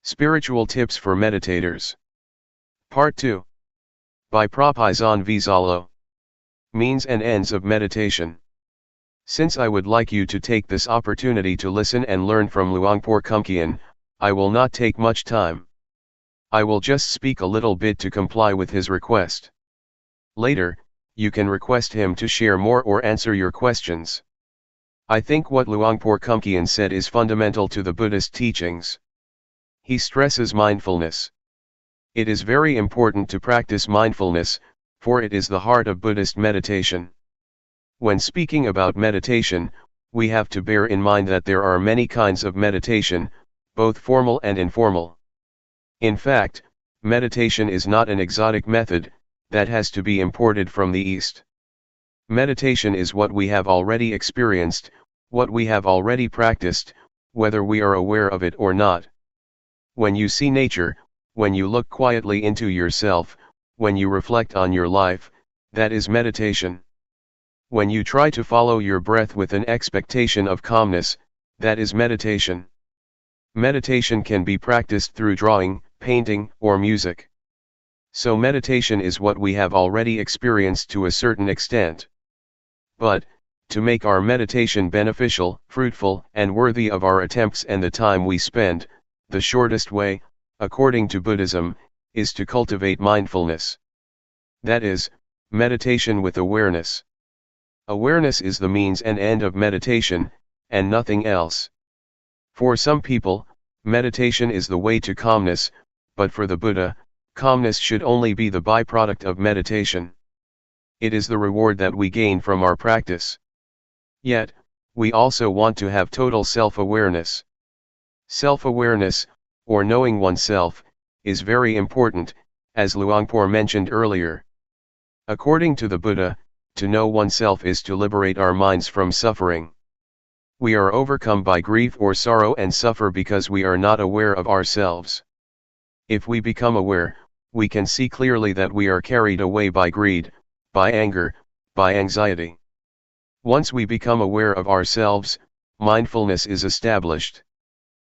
Spiritual Tips for Meditators. Part 2. By Propizan Vizalo. Means and Ends of Meditation. Since I would like you to take this opportunity to listen and learn from Luangpor Teean, I will not take much time. I will just speak a little bit to comply with his request. Later, you can request him to share more or answer your questions. I think what Luangpor Teean said is fundamental to the Buddhist teachings. He stresses mindfulness. It is very important to practice mindfulness, for it is the heart of Buddhist meditation. When speaking about meditation, we have to bear in mind that there are many kinds of meditation, both formal and informal. In fact, meditation is not an exotic method that has to be imported from the East. Meditation is what we have already experienced, what we have already practiced, whether we are aware of it or not. When you see nature, when you look quietly into yourself, when you reflect on your life, that is meditation. When you try to follow your breath with an expectation of calmness, that is meditation. Meditation can be practiced through drawing, painting, or music. So meditation is what we have already experienced to a certain extent. But, to make our meditation beneficial, fruitful, and worthy of our attempts and the time we spend, the shortest way, according to Buddhism, is to cultivate mindfulness. That is, meditation with awareness. Awareness is the means and end of meditation, and nothing else. For some people, meditation is the way to calmness, but for the Buddha, calmness should only be the byproduct of meditation. It is the reward that we gain from our practice. Yet, we also want to have total self-awareness. Self-awareness, or knowing oneself, is very important, as Luangpor mentioned earlier. According to the Buddha, to know oneself is to liberate our minds from suffering. We are overcome by grief or sorrow and suffer because we are not aware of ourselves. If we become aware, we can see clearly that we are carried away by greed, by anger, by anxiety. Once we become aware of ourselves, mindfulness is established.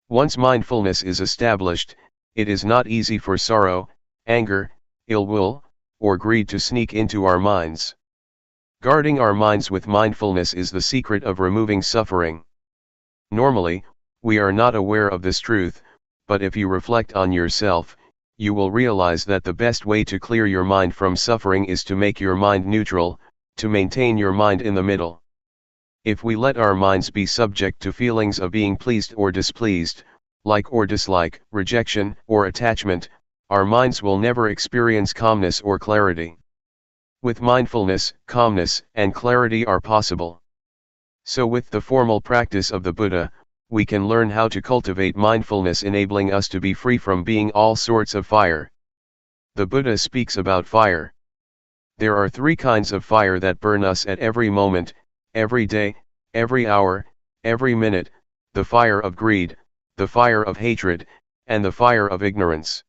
Once mindfulness is established, it is not easy for sorrow, anger, ill will, or greed to sneak into our minds. Guarding our minds with mindfulness is the secret of removing suffering. Normally, we are not aware of this truth, but if you reflect on yourself, you will realize that the best way to clear your mind from suffering is to make your mind neutral, to maintain your mind in the middle. If we let our minds be subject to feelings of being pleased or displeased, like or dislike, rejection or attachment, our minds will never experience calmness or clarity. With mindfulness, calmness and clarity are possible. So with the formal practice of the Buddha, we can learn how to cultivate mindfulness, enabling us to be free from being all sorts of fire. The Buddha speaks about fire. There are three kinds of fire that burn us at every moment, every day, every hour, every minute: the fire of greed, the fire of hatred, and the fire of ignorance.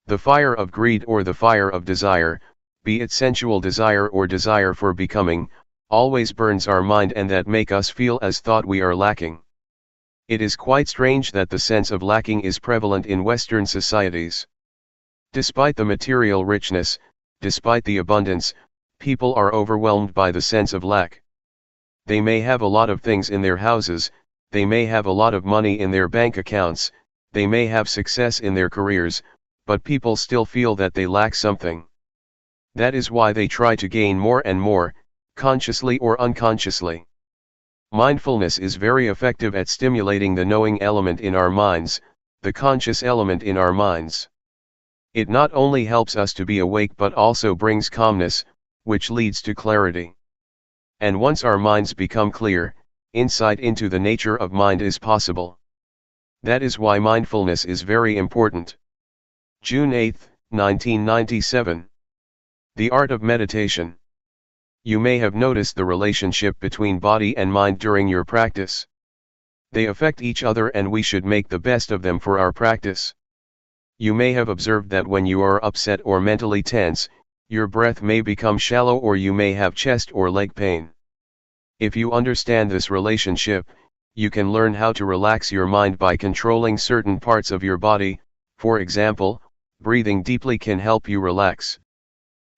The fire of greed or the fire of desire, be it sensual desire or desire for becoming, always burns our mind and that make us feel as thought we are lacking. It is quite strange that the sense of lacking is prevalent in Western societies. Despite the material richness, despite the abundance, people are overwhelmed by the sense of lack. They may have a lot of things in their houses, they may have a lot of money in their bank accounts, they may have success in their careers, but people still feel that they lack something. That is why they try to gain more and more, consciously or unconsciously. Mindfulness is very effective at stimulating the knowing element in our minds, the conscious element in our minds. It not only helps us to be awake but also brings calmness, which leads to clarity. And once our minds become clear, insight into the nature of mind is possible. That is why mindfulness is very important. June 8, 1997. The Art of Meditation. You may have noticed the relationship between body and mind during your practice. They affect each other and we should make the best of them for our practice. You may have observed that when you are upset or mentally tense, your breath may become shallow or you may have chest or leg pain. If you understand this relationship, you can learn how to relax your mind by controlling certain parts of your body. For example, breathing deeply can help you relax.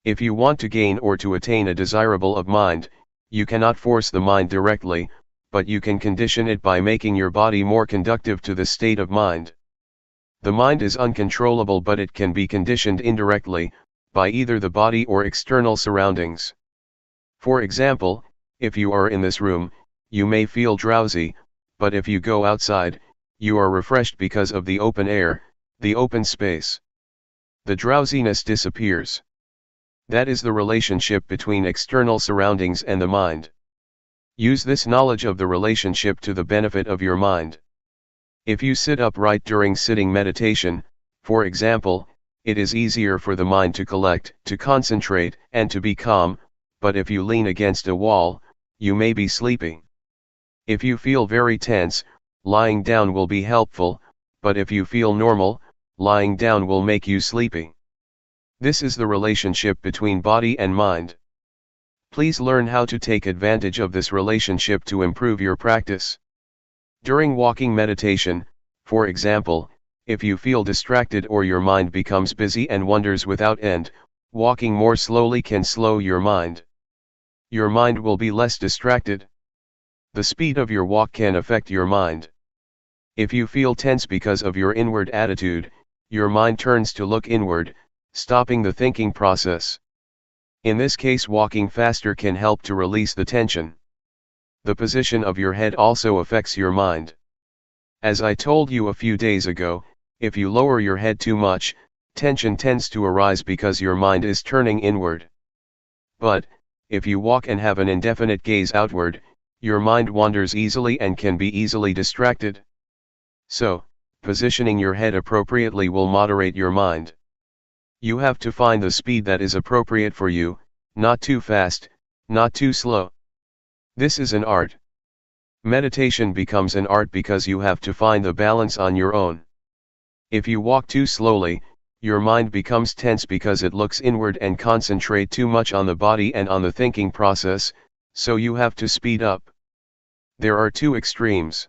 If you want to gain or to attain a desirable of mind, you cannot force the mind directly, but you can condition it by making your body more conducive to the state of mind. The mind is uncontrollable, but it can be conditioned indirectly, by either the body or external surroundings. For example, if you are in this room, you may feel drowsy, but if you go outside, you are refreshed because of the open air, the open space. The drowsiness disappears. That is the relationship between external surroundings and the mind. Use this knowledge of the relationship to the benefit of your mind. If you sit upright during sitting meditation, for example, it is easier for the mind to collect, to concentrate, and to be calm, but if you lean against a wall, you may be sleepy. If you feel very tense, lying down will be helpful, but if you feel normal, lying down will make you sleepy. This is the relationship between body and mind. Please learn how to take advantage of this relationship to improve your practice. During walking meditation, for example, if you feel distracted or your mind becomes busy and wanders without end, walking more slowly can slow your mind. Your mind will be less distracted. The speed of your walk can affect your mind. If you feel tense because of your inward attitude, your mind turns to look inward, stopping the thinking process. In this case, walking faster can help to release the tension. The position of your head also affects your mind. As I told you a few days ago, if you lower your head too much, tension tends to arise because your mind is turning inward. But, if you walk and have an indefinite gaze outward, your mind wanders easily and can be easily distracted. So, positioning your head appropriately will moderate your mind. You have to find the speed that is appropriate for you, not too fast, not too slow. This is an art. Meditation becomes an art because you have to find the balance on your own. If you walk too slowly, your mind becomes tense because it looks inward and concentrate too much on the body and on the thinking process, so you have to speed up. There are two extremes.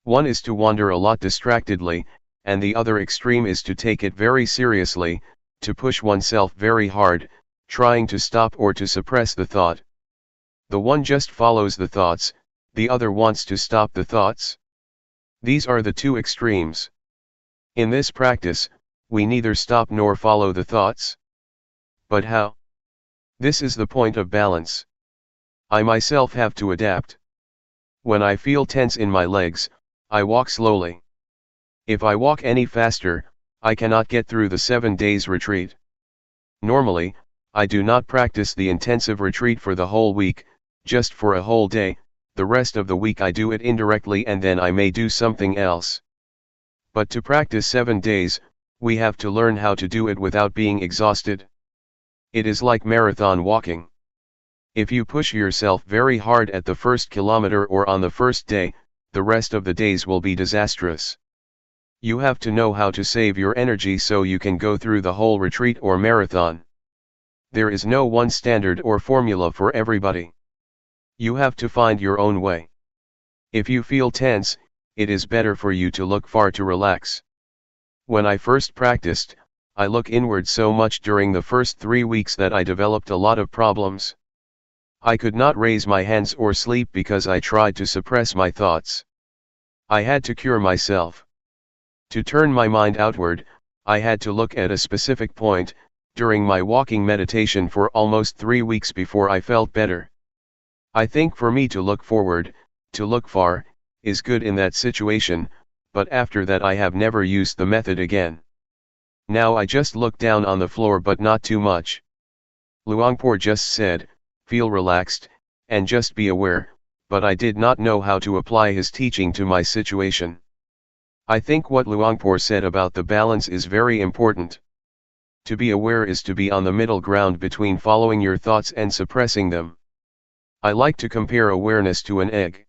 One is to wander a lot distractedly, and the other extreme is to take it very seriously, to push oneself very hard, trying to stop or to suppress the thought. The one just follows the thoughts, the other wants to stop the thoughts. These are the two extremes. In this practice, we neither stop nor follow the thoughts. But how? This is the point of balance. I myself have to adapt. When I feel tense in my legs, I walk slowly. If I walk any faster, I cannot get through the 7 days retreat. Normally, I do not practice the intensive retreat for the whole week, just for a whole day. The rest of the week I do it indirectly and then I may do something else. But to practice 7 days, we have to learn how to do it without being exhausted. It is like marathon walking. If you push yourself very hard at the first kilometer or on the first day, the rest of the days will be disastrous. You have to know how to save your energy so you can go through the whole retreat or marathon. There is no one standard or formula for everybody. You have to find your own way. If you feel tense, it is better for you to look far to relax. When I first practiced, I look inward so much during the first 3 weeks that I developed a lot of problems. I could not raise my hands or sleep because I tried to suppress my thoughts. I had to cure myself. To turn my mind outward, I had to look at a specific point, during my walking meditation for almost 3 weeks before I felt better. I think for me to look forward, to look far, is good in that situation, but after that I have never used the method again. Now I just look down on the floor but not too much. Luangpor just said, feel relaxed, and just be aware, but I did not know how to apply his teaching to my situation. I think what Luangpor said about the balance is very important. To be aware is to be on the middle ground between following your thoughts and suppressing them. I like to compare awareness to an egg.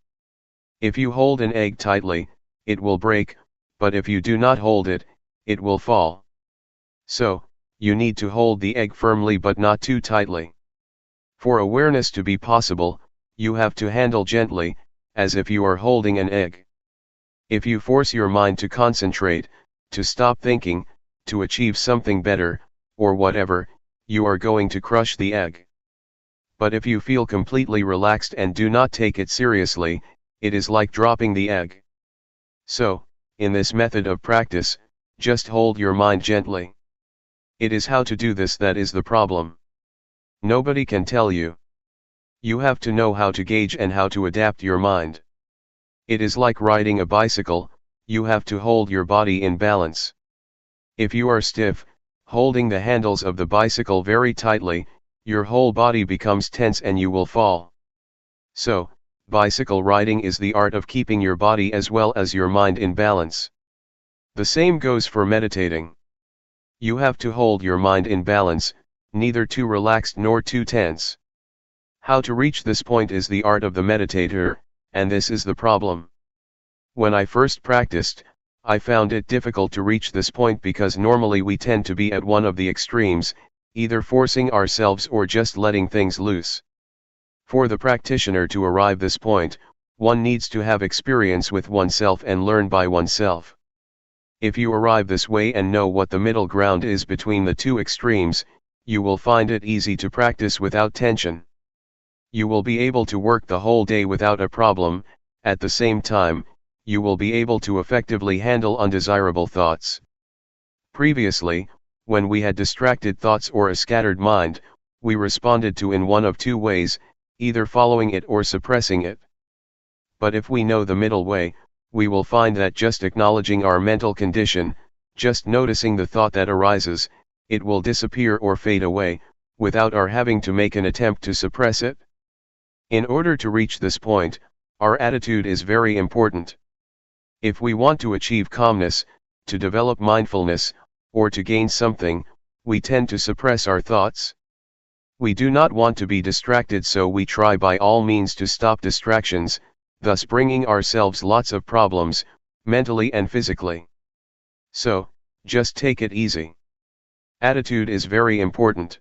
If you hold an egg tightly, it will break, but if you do not hold it, it will fall. So, you need to hold the egg firmly but not too tightly. For awareness to be possible, you have to handle gently, as if you are holding an egg. If you force your mind to concentrate, to stop thinking, to achieve something better, or whatever, you are going to crush the egg. But if you feel completely relaxed and do not take it seriously, it is like dropping the egg. So, in this method of practice, just hold your mind gently. It is how to do this that is the problem. Nobody can tell you. You have to know how to gauge and how to adapt your mind. It is like riding a bicycle, you have to hold your body in balance. If you are stiff, holding the handles of the bicycle very tightly, your whole body becomes tense and you will fall. So, bicycle riding is the art of keeping your body as well as your mind in balance. The same goes for meditating. You have to hold your mind in balance, neither too relaxed nor too tense. How to reach this point is the art of the meditator, and this is the problem. When I first practiced, I found it difficult to reach this point because normally we tend to be at one of the extremes, either forcing ourselves or just letting things loose. For the practitioner to arrive this point, one needs to have experience with oneself and learn by oneself. If you arrive this way and know what the middle ground is between the two extremes, you will find it easy to practice without tension. You will be able to work the whole day without a problem. At the same time, you will be able to effectively handle undesirable thoughts. Previously, when we had distracted thoughts or a scattered mind, we responded to in one of two ways, either following it or suppressing it. But if we know the middle way, we will find that just acknowledging our mental condition, just noticing the thought that arises, it will disappear or fade away, without our having to make an attempt to suppress it. In order to reach this point, our attitude is very important. If we want to achieve calmness, to develop mindfulness, or to gain something, we tend to suppress our thoughts. We do not want to be distracted, so we try by all means to stop distractions, thus bringing ourselves lots of problems, mentally and physically. So, just take it easy. Attitude is very important.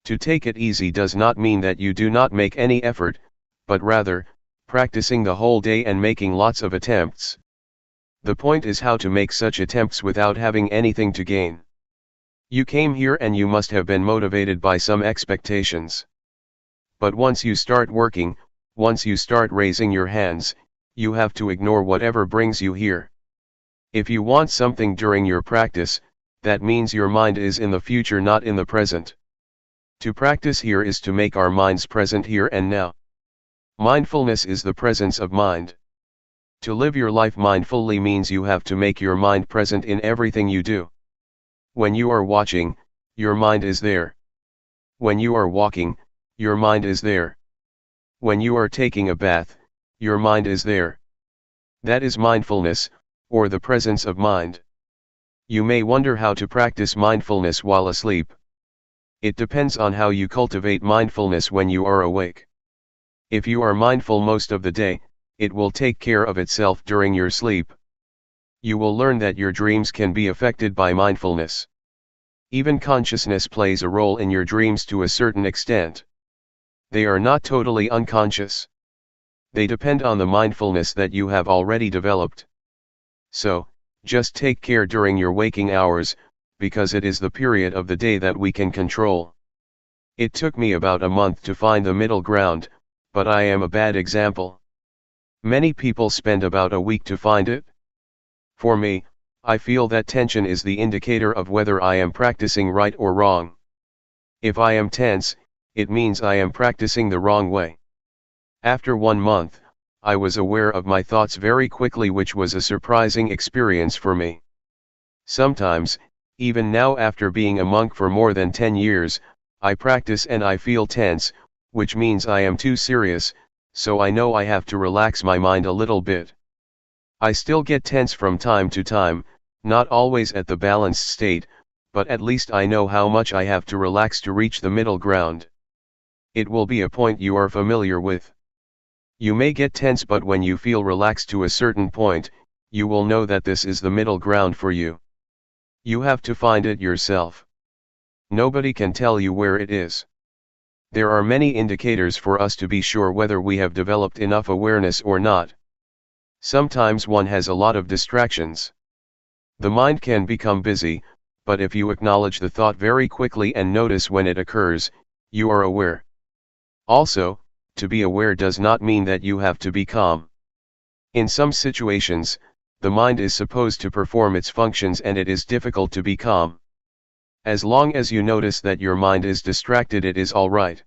To take it easy does not mean that you do not make any effort, but rather, practicing the whole day and making lots of attempts. The point is how to make such attempts without having anything to gain. You came here and you must have been motivated by some expectations. But once you start working, once you start raising your hands, you have to ignore whatever brings you here. If you want something during your practice, that means your mind is in the future, not in the present. To practice here is to make our minds present here and now. Mindfulness is the presence of mind. To live your life mindfully means you have to make your mind present in everything you do. When you are watching, your mind is there. When you are walking, your mind is there. When you are taking a bath, your mind is there. That is mindfulness, or the presence of mind. You may wonder how to practice mindfulness while asleep. It depends on how you cultivate mindfulness when you are awake. If you are mindful most of the day, it will take care of itself during your sleep. You will learn that your dreams can be affected by mindfulness. Even consciousness plays a role in your dreams to a certain extent. They are not totally unconscious. They depend on the mindfulness that you have already developed. So, just take care during your waking hours, because it is the period of the day that we can control. It took me about a month to find the middle ground, but I am a bad example. Many people spend about a week to find it. For me, I feel that tension is the indicator of whether I am practicing right or wrong. If I am tense, it means I am practicing the wrong way. After 1 month, I was aware of my thoughts very quickly, which was a surprising experience for me. Sometimes, even now after being a monk for more than 10 years, I practice and I feel tense, which means I am too serious, so I know I have to relax my mind a little bit. I still get tense from time to time, not always at the balanced state, but at least I know how much I have to relax to reach the middle ground. It will be a point you are familiar with. You may get tense, but when you feel relaxed to a certain point, you will know that this is the middle ground for you. You have to find it yourself. Nobody can tell you where it is. There are many indicators for us to be sure whether we have developed enough awareness or not. Sometimes one has a lot of distractions. The mind can become busy, but if you acknowledge the thought very quickly and notice when it occurs, you are aware. Also, to be aware does not mean that you have to be calm. In some situations, the mind is supposed to perform its functions and it is difficult to be calm. As long as you notice that your mind is distracted, it is all right.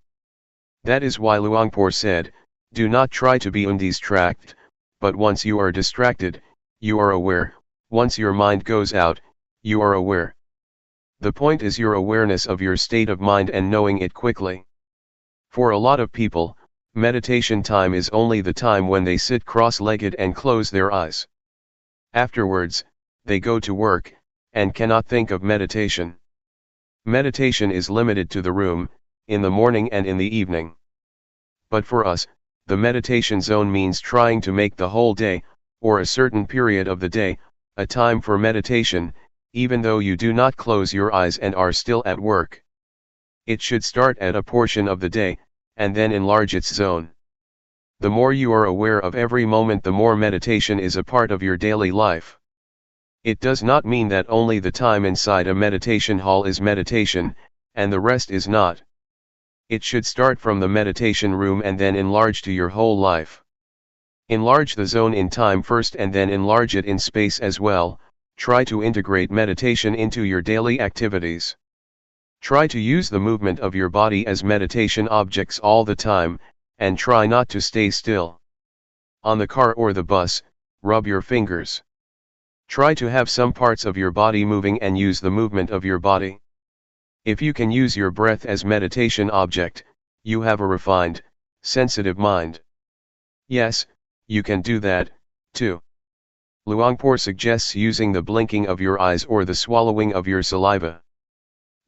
That is why Luangpor said, do not try to be undistracted, but once you are distracted, you are aware. Once your mind goes out, you are aware. The point is your awareness of your state of mind and knowing it quickly. For a lot of people, meditation time is only the time when they sit cross-legged and close their eyes. Afterwards, they go to work, and cannot think of meditation. Meditation is limited to the room, in the morning and in the evening. But for us, the meditation zone means trying to make the whole day, or a certain period of the day, a time for meditation, even though you do not close your eyes and are still at work. It should start at a portion of the day, and then enlarge its zone. The more you are aware of every moment, the more meditation is a part of your daily life. It does not mean that only the time inside a meditation hall is meditation, and the rest is not. It should start from the meditation room and then enlarge to your whole life. Enlarge the zone in time first and then enlarge it in space as well. Try to integrate meditation into your daily activities. Try to use the movement of your body as meditation objects all the time, and try not to stay still. On the car or the bus, rub your fingers. Try to have some parts of your body moving and use the movement of your body. If you can use your breath as meditation object, you have a refined, sensitive mind. Yes, you can do that, too. Luangpor suggests using the blinking of your eyes or the swallowing of your saliva.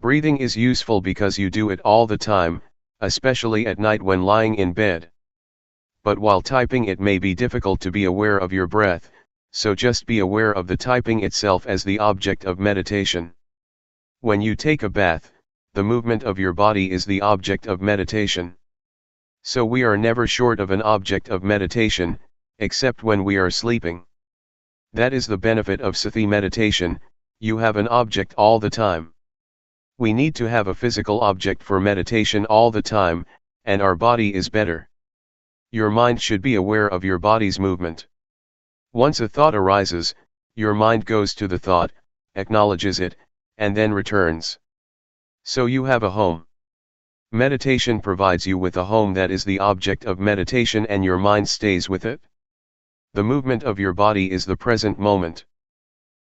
Breathing is useful because you do it all the time, especially at night when lying in bed. But while typing, it may be difficult to be aware of your breath, so just be aware of the typing itself as the object of meditation. When you take a bath, the movement of your body is the object of meditation. So we are never short of an object of meditation, except when we are sleeping. That is the benefit of Sati meditation, you have an object all the time. We need to have a physical object for meditation all the time, and our body is better. Your mind should be aware of your body's movement. Once a thought arises, your mind goes to the thought, acknowledges it, and then returns. So you have a home. Meditation provides you with a home that is the object of meditation and your mind stays with it. The movement of your body is the present moment.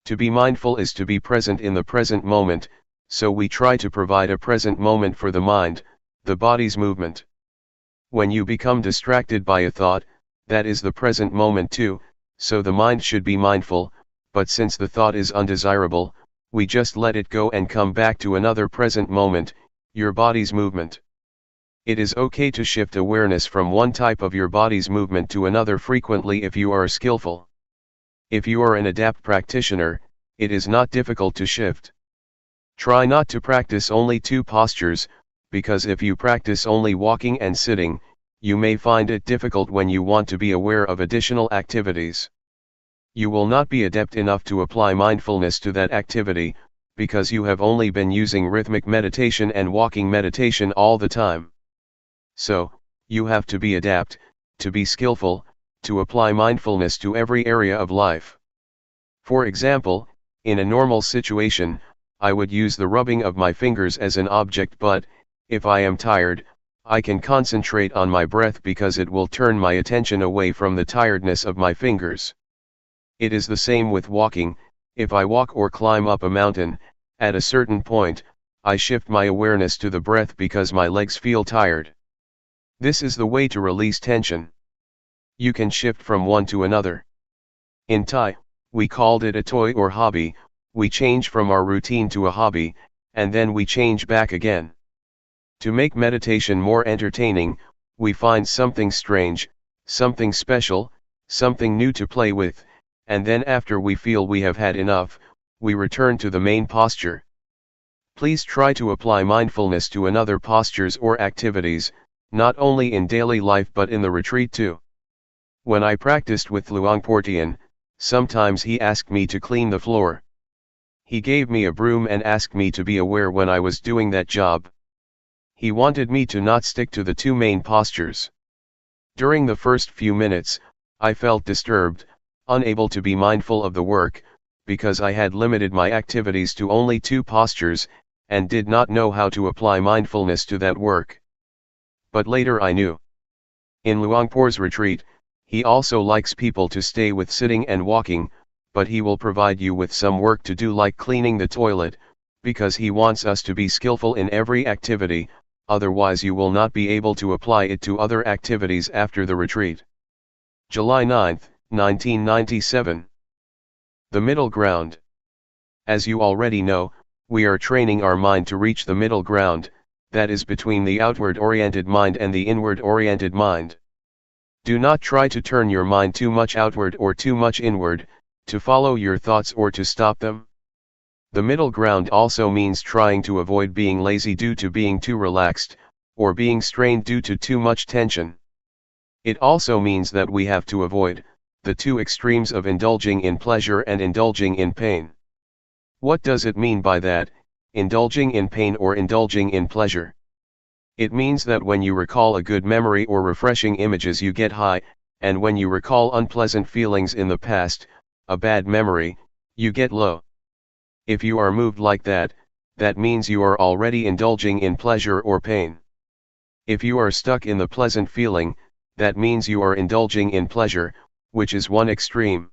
To be mindful is to be present in the present moment, so we try to provide a present moment for the mind, the body's movement. When you become distracted by a thought, that is the present moment too, so the mind should be mindful, but since the thought is undesirable, we just let it go and come back to another present moment, your body's movement. It is okay to shift awareness from one type of your body's movement to another frequently if you are skillful. If you are an adept practitioner, it is not difficult to shift. Try not to practice only two postures, because if you practice only walking and sitting, you may find it difficult when you want to be aware of additional activities. You will not be adept enough to apply mindfulness to that activity, because you have only been using rhythmic meditation and walking meditation all the time. So, you have to be adept, to be skillful, to apply mindfulness to every area of life. For example, in a normal situation, I would use the rubbing of my fingers as an object, but, if I am tired, I can concentrate on my breath because it will turn my attention away from the tiredness of my fingers. It is the same with walking. If I walk or climb up a mountain, at a certain point, I shift my awareness to the breath because my legs feel tired. This is the way to release tension. You can shift from one to another. In Thai, we called it a toy or hobby. We change from our routine to a hobby, and then we change back again. To make meditation more entertaining, we find something strange, something special, something new to play with, and then after we feel we have had enough, we return to the main posture. Please try to apply mindfulness to another postures or activities, not only in daily life but in the retreat too. When I practiced with Luangpor Teean, sometimes he asked me to clean the floor. He gave me a broom and asked me to be aware when I was doing that job. He wanted me to not stick to the two main postures. During the first few minutes, I felt disturbed, unable to be mindful of the work, because I had limited my activities to only two postures, and did not know how to apply mindfulness to that work. But later I knew. In Luangpor's retreat, he also likes people to stay with sitting and walking, but he will provide you with some work to do like cleaning the toilet, because he wants us to be skillful in every activity, otherwise you will not be able to apply it to other activities after the retreat. July 9, 1997. The middle ground. As you already know, we are training our mind to reach the middle ground, that is between the outward-oriented mind and the inward-oriented mind. Do not try to turn your mind too much outward or too much inward, to follow your thoughts or to stop them. The middle ground also means trying to avoid being lazy due to being too relaxed, or being strained due to too much tension. It also means that we have to avoid the two extremes of indulging in pleasure and indulging in pain. What does it mean by that, indulging in pain or indulging in pleasure? It means that when you recall a good memory or refreshing images you get high, and when you recall unpleasant feelings in the past, a bad memory, you get low. If you are moved like that, that means you are already indulging in pleasure or pain. If you are stuck in the pleasant feeling, that means you are indulging in pleasure, which is one extreme.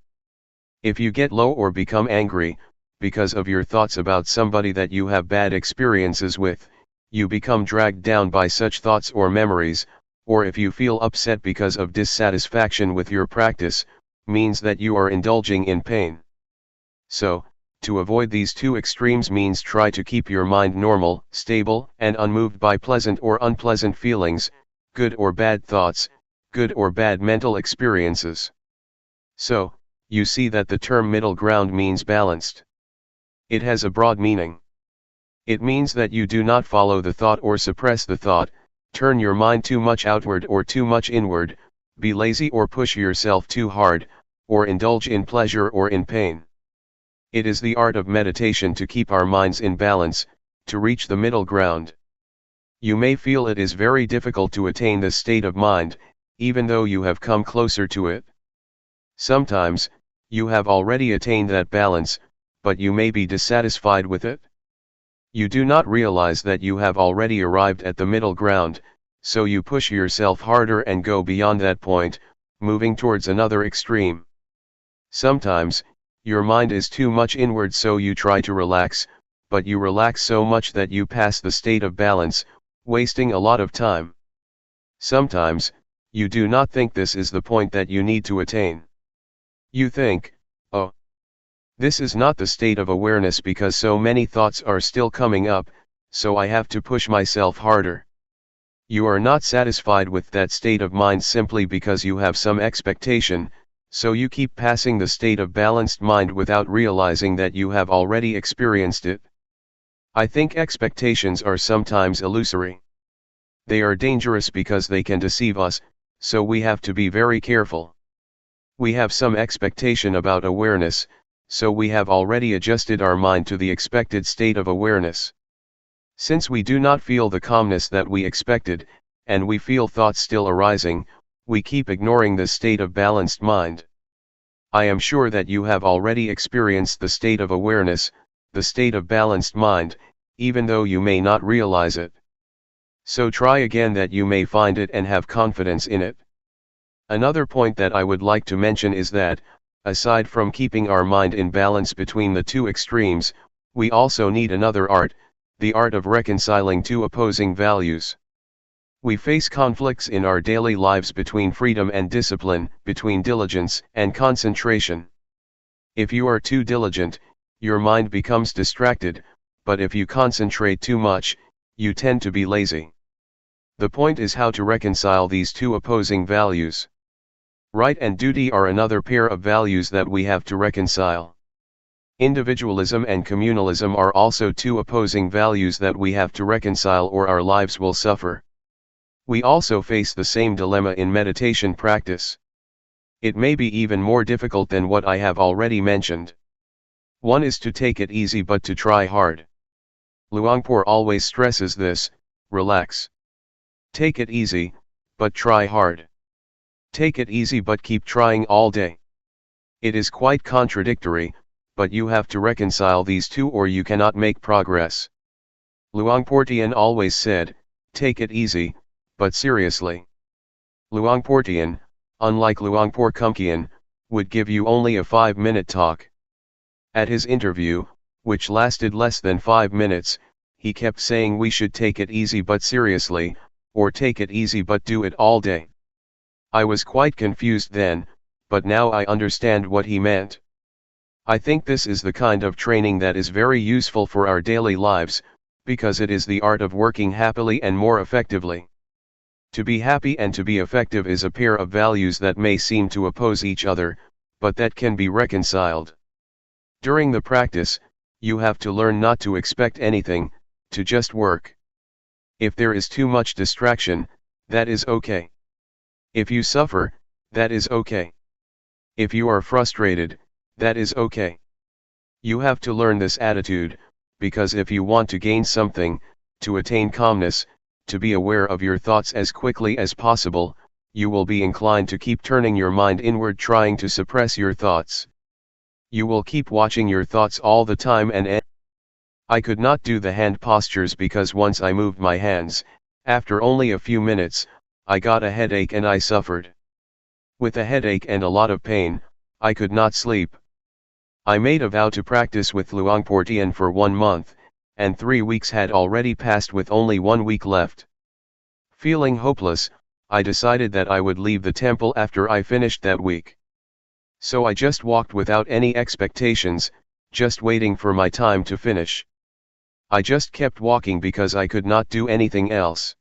If you get low or become angry, because of your thoughts about somebody that you have bad experiences with, you become dragged down by such thoughts or memories, or if you feel upset because of dissatisfaction with your practice, means that you are indulging in pain. So, to avoid these two extremes means try to keep your mind normal, stable, and unmoved by pleasant or unpleasant feelings, good or bad thoughts, good or bad mental experiences. So, you see that the term middle ground means balanced. It has a broad meaning. It means that you do not follow the thought or suppress the thought, turn your mind too much outward or too much inward, be lazy or push yourself too hard, or indulge in pleasure or in pain. It is the art of meditation to keep our minds in balance, to reach the middle ground. You may feel it is very difficult to attain this state of mind, even though you have come closer to it. Sometimes, you have already attained that balance, but you may be dissatisfied with it. You do not realize that you have already arrived at the middle ground, so you push yourself harder and go beyond that point, moving towards another extreme. Sometimes, your mind is too much inward so you try to relax, but you relax so much that you pass the state of balance, wasting a lot of time. Sometimes, you do not think this is the point that you need to attain. You think, oh, this is not the state of awareness because so many thoughts are still coming up, so I have to push myself harder. You are not satisfied with that state of mind simply because you have some expectation, so you keep passing the state of balanced mind without realizing that you have already experienced it. I think expectations are sometimes illusory. They are dangerous because they can deceive us, so we have to be very careful. We have some expectation about awareness, so we have already adjusted our mind to the expected state of awareness. Since we do not feel the calmness that we expected, and we feel thoughts still arising, we keep ignoring this state of balanced mind. I am sure that you have already experienced the state of awareness, the state of balanced mind, even though you may not realize it. So try again that you may find it and have confidence in it. Another point that I would like to mention is that, aside from keeping our mind in balance between the two extremes, we also need another art, the art of reconciling two opposing values. We face conflicts in our daily lives between freedom and discipline, between diligence and concentration. If you are too diligent, your mind becomes distracted, but if you concentrate too much, you tend to be lazy. The point is how to reconcile these two opposing values. Right and duty are another pair of values that we have to reconcile. Individualism and communalism are also two opposing values that we have to reconcile, or our lives will suffer. We also face the same dilemma in meditation practice. It may be even more difficult than what I have already mentioned. One is to take it easy but to try hard. Luangpor always stresses this: relax. Take it easy, but try hard. Take it easy but keep trying all day. It is quite contradictory, but you have to reconcile these two or you cannot make progress. Luangpor Teean always said, take it easy, but seriously. Luangpor Teean, unlike Luangpor Teean, would give you only a 5-minute talk. At his interview, which lasted less than 5 minutes, he kept saying we should take it easy but seriously, or take it easy but do it all day. I was quite confused then, but now I understand what he meant. I think this is the kind of training that is very useful for our daily lives, because it is the art of working happily and more effectively. To be happy and to be effective is a pair of values that may seem to oppose each other, but that can be reconciled. During the practice, you have to learn not to expect anything, to just work. If there is too much distraction, that is okay. If you suffer, that is okay. If you are frustrated, that is okay. You have to learn this attitude, because if you want to gain something, to attain calmness, to be aware of your thoughts as quickly as possible, you will be inclined to keep turning your mind inward, trying to suppress your thoughts. You will keep watching your thoughts all the time and I could not do the hand postures because once I moved my hands, after only a few minutes, I got a headache and I suffered. With a headache and a lot of pain, I could not sleep. I made a vow to practice with Luangpor Teean for 1 month, and 3 weeks had already passed with only 1 week left. Feeling hopeless, I decided that I would leave the temple after I finished that week. So I just walked without any expectations, just waiting for my time to finish. I just kept walking because I could not do anything else.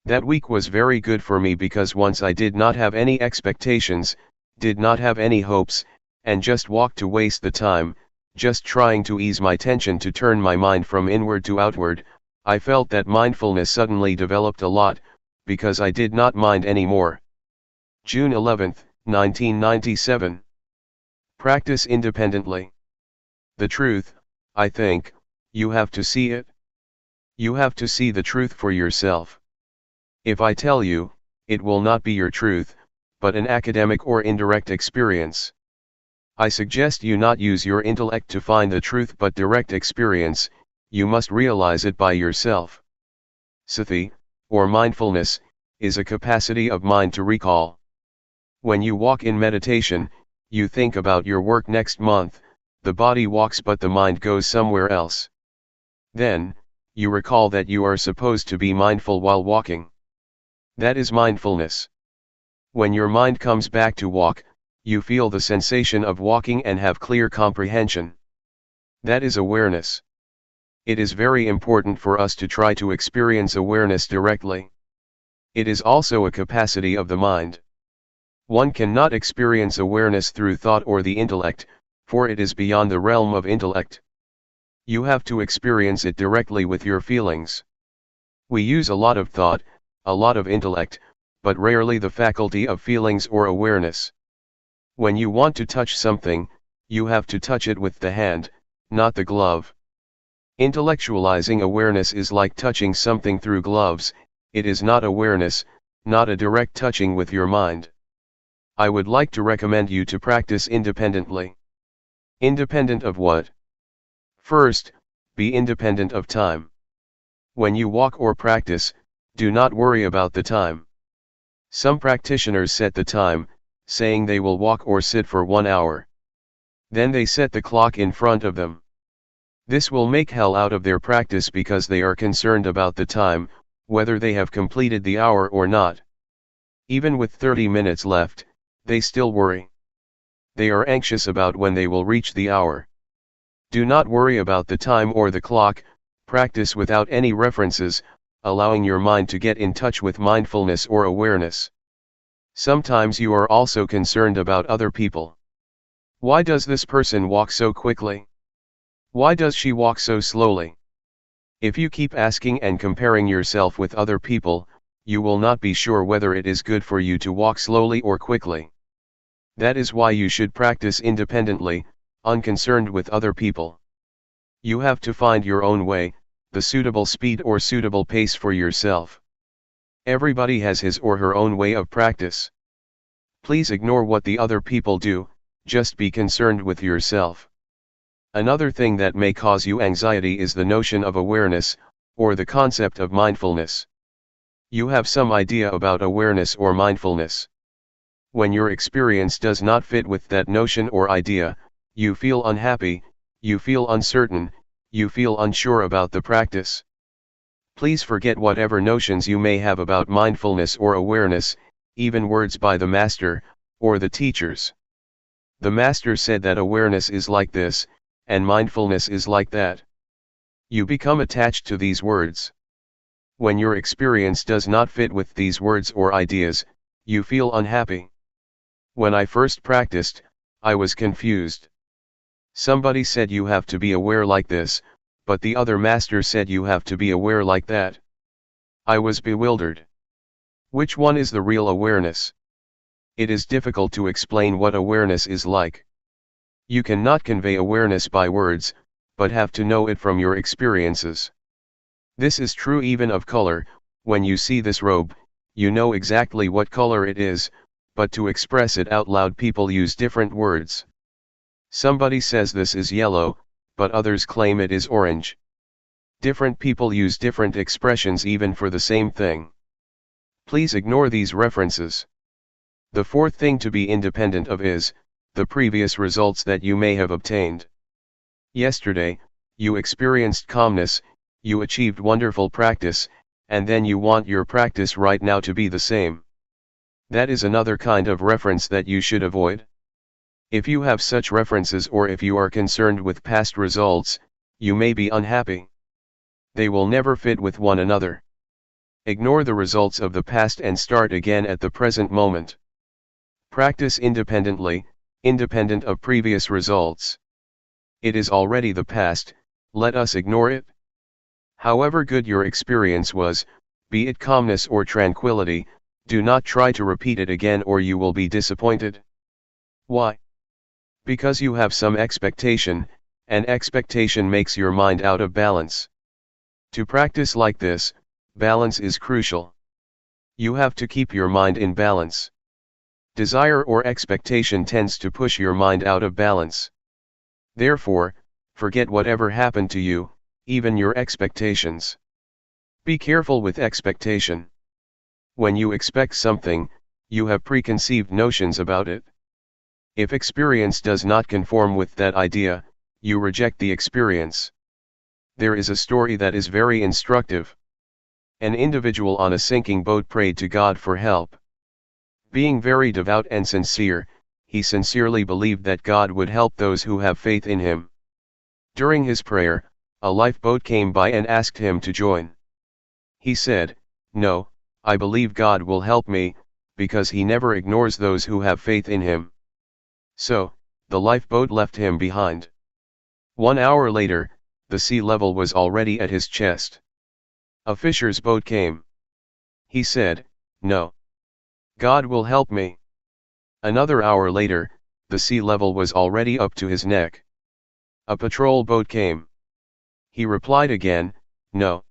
That week was very good for me because once I did not have any expectations, did not have any hopes, and just walked to waste the time, just trying to ease my tension to turn my mind from inward to outward, I felt that mindfulness suddenly developed a lot, because I did not mind anymore. June 11, 1997. Practice independently. The truth, I think, you have to see it. You have to see the truth for yourself. If I tell you, it will not be your truth, but an academic or indirect experience. I suggest you not use your intellect to find the truth but direct experience, you must realize it by yourself. Sati, or mindfulness, is a capacity of mind to recall. When you walk in meditation, you think about your work next month, the body walks but the mind goes somewhere else. Then, you recall that you are supposed to be mindful while walking. That is mindfulness. When your mind comes back to walk, you feel the sensation of walking and have clear comprehension. That is awareness. It is very important for us to try to experience awareness directly. It is also a capacity of the mind. One cannot experience awareness through thought or the intellect, for it is beyond the realm of intellect. You have to experience it directly with your feelings. We use a lot of thought, a lot of intellect, but rarely the faculty of feelings or awareness. When you want to touch something, you have to touch it with the hand, not the glove. Intellectualizing awareness is like touching something through gloves, it is not awareness, not a direct touching with your mind. I would like to recommend you to practice independently. Independent of what? First, be independent of time. When you walk or practice, do not worry about the time. Some practitioners set the time, saying they will walk or sit for 1 hour. Then they set the clock in front of them. This will make hell out of their practice because they are concerned about the time, whether they have completed the hour or not. Even with 30 minutes left, they still worry. They are anxious about when they will reach the hour. Do not worry about the time or the clock, practice without any references, allowing your mind to get in touch with mindfulness or awareness. Sometimes you are also concerned about other people. Why does this person walk so quickly? Why does she walk so slowly? If you keep asking and comparing yourself with other people, you will not be sure whether it is good for you to walk slowly or quickly. That is why you should practice independently, unconcerned with other people. You have to find your own way, the suitable speed or suitable pace for yourself. Everybody has his or her own way of practice. Please ignore what the other people do, just be concerned with yourself. Another thing that may cause you anxiety is the notion of awareness, or the concept of mindfulness. You have some idea about awareness or mindfulness. When your experience does not fit with that notion or idea, you feel unhappy, you feel uncertain, you feel unsure about the practice. Please forget whatever notions you may have about mindfulness or awareness, even words by the master, or the teachers. The master said that awareness is like this, and mindfulness is like that. You become attached to these words. When your experience does not fit with these words or ideas, you feel unhappy. When I first practiced, I was confused. Somebody said you have to be aware like this, but the other master said you have to be aware like that. I was bewildered. Which one is the real awareness? It is difficult to explain what awareness is like. You cannot convey awareness by words, but have to know it from your experiences. This is true even of color. When you see this robe, you know exactly what color it is, but to express it out loud people use different words. Somebody says this is yellow, but others claim it is orange. Different people use different expressions even for the same thing. Please ignore these references. The fourth thing to be independent of is the previous results that you may have obtained. Yesterday, you experienced calmness, you achieved wonderful practice, and then you want your practice right now to be the same. That is another kind of reference that you should avoid. If you have such references or if you are concerned with past results, you may be unhappy. They will never fit with one another. Ignore the results of the past and start again at the present moment. Practice independently, independent of previous results. It is already the past, let us ignore it. However good your experience was, be it calmness or tranquility, do not try to repeat it again or you will be disappointed. Why? Because you have some expectation, and expectation makes your mind out of balance. To practice like this, balance is crucial. You have to keep your mind in balance. Desire or expectation tends to push your mind out of balance. Therefore, forget whatever happened to you, even your expectations. Be careful with expectation. When you expect something, you have preconceived notions about it. If experience does not conform with that idea, you reject the experience. There is a story that is very instructive. An individual on a sinking boat prayed to God for help. Being very devout and sincere, he sincerely believed that God would help those who have faith in him. During his prayer, a lifeboat came by and asked him to join. He said, "No, I believe God will help me, because he never ignores those who have faith in him." So, the lifeboat left him behind. 1 hour later, the sea level was already at his chest. A fisher's boat came. He said, "No. God will help me." Another hour later, the sea level was already up to his neck. A patrol boat came. He replied again, "No."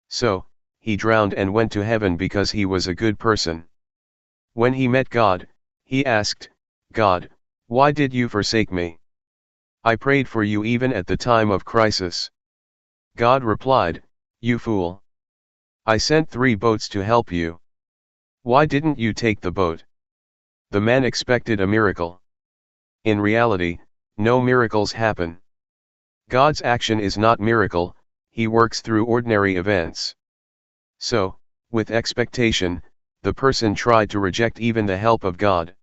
So, he drowned and went to heaven because he was a good person. When he met God, he asked, "God, why did you forsake me? I prayed for you even at the time of crisis." God replied, "You fool. I sent 3 boats to help you. Why didn't you take the boat?" The man expected a miracle. In reality, no miracles happen. God's action is not miracle, he works through ordinary events. So, with expectation, the person tried to reject even the help of God.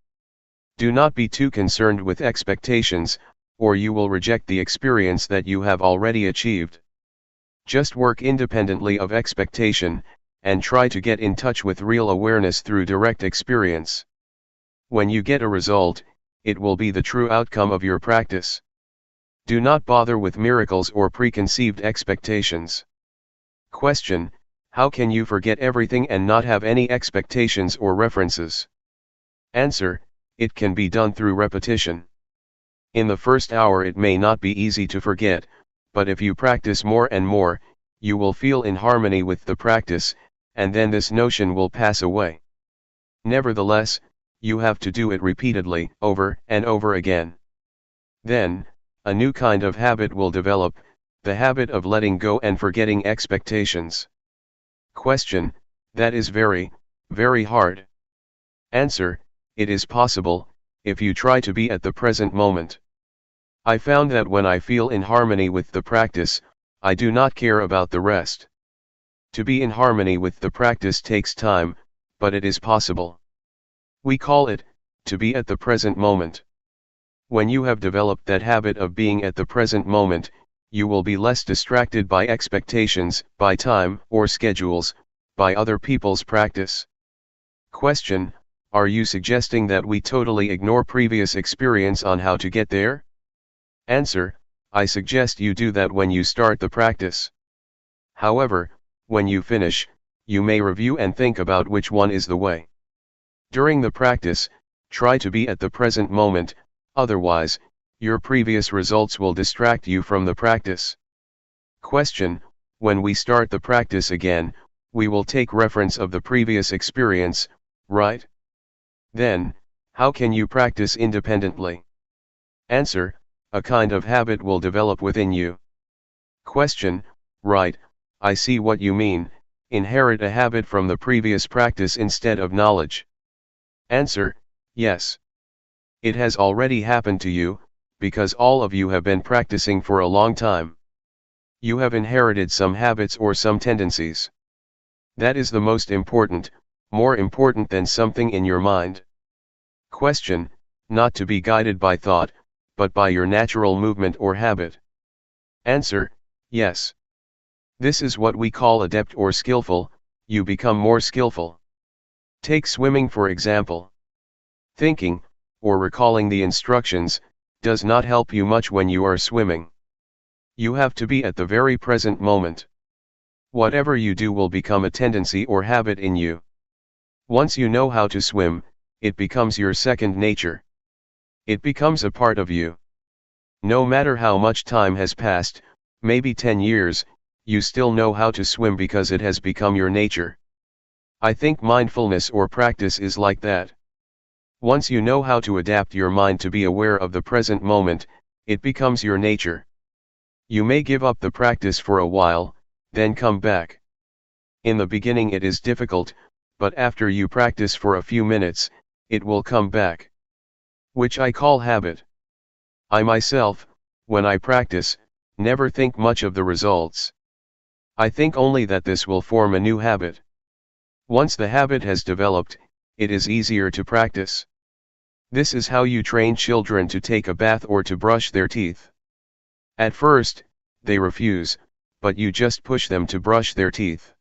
Do not be too concerned with expectations, or you will reject the experience that you have already achieved. Just work independently of expectation, and try to get in touch with real awareness through direct experience. When you get a result, it will be the true outcome of your practice. Do not bother with miracles or preconceived expectations. Question: how can you forget everything and not have any expectations or references? Answer: it can be done through repetition. In the first hour it may not be easy to forget, but if you practice more and more, you will feel in harmony with the practice, and then this notion will pass away. Nevertheless, you have to do it repeatedly, over and over again. Then, a new kind of habit will develop, the habit of letting go and forgetting expectations. Question: that is very, very hard. Answer: it is possible, if you try to be at the present moment. I found that when I feel in harmony with the practice, I do not care about the rest. To be in harmony with the practice takes time, but it is possible. We call it, to be at the present moment. When you have developed that habit of being at the present moment, you will be less distracted by expectations, by time or schedules, by other people's practice. Question: are you suggesting that we totally ignore previous experience on how to get there? Answer: I suggest you do that when you start the practice. However, when you finish, you may review and think about which one is the way. During the practice, try to be at the present moment, otherwise, your previous results will distract you from the practice. Question: when we start the practice again, we will take reference of the previous experience, right? Then, how can you practice independently? Answer: a kind of habit will develop within you. Question: right, I see what you mean, inherit a habit from the previous practice instead of knowledge. Answer: yes. It has already happened to you, because all of you have been practicing for a long time. You have inherited some habits or some tendencies. That is the most important, more important than something in your mind. Question: not to be guided by thought, but by your natural movement or habit. Answer: yes. This is what we call adept or skillful. You become more skillful. Take swimming for example. Thinking, or recalling the instructions, does not help you much when you are swimming. You have to be at the very present moment. Whatever you do will become a tendency or habit in you. Once you know how to swim, it becomes your second nature. It becomes a part of you. No matter how much time has passed, maybe 10 years, you still know how to swim because it has become your nature. I think mindfulness or practice is like that. Once you know how to adapt your mind to be aware of the present moment, it becomes your nature. You may give up the practice for a while, then come back. In the beginning it is difficult, but after you practice for a few minutes, it will come back. Which I call habit. I myself, when I practice, never think much of the results. I think only that this will form a new habit. Once the habit has developed, it is easier to practice. This is how you train children to take a bath or to brush their teeth. At first, they refuse, but you just push them to brush their teeth.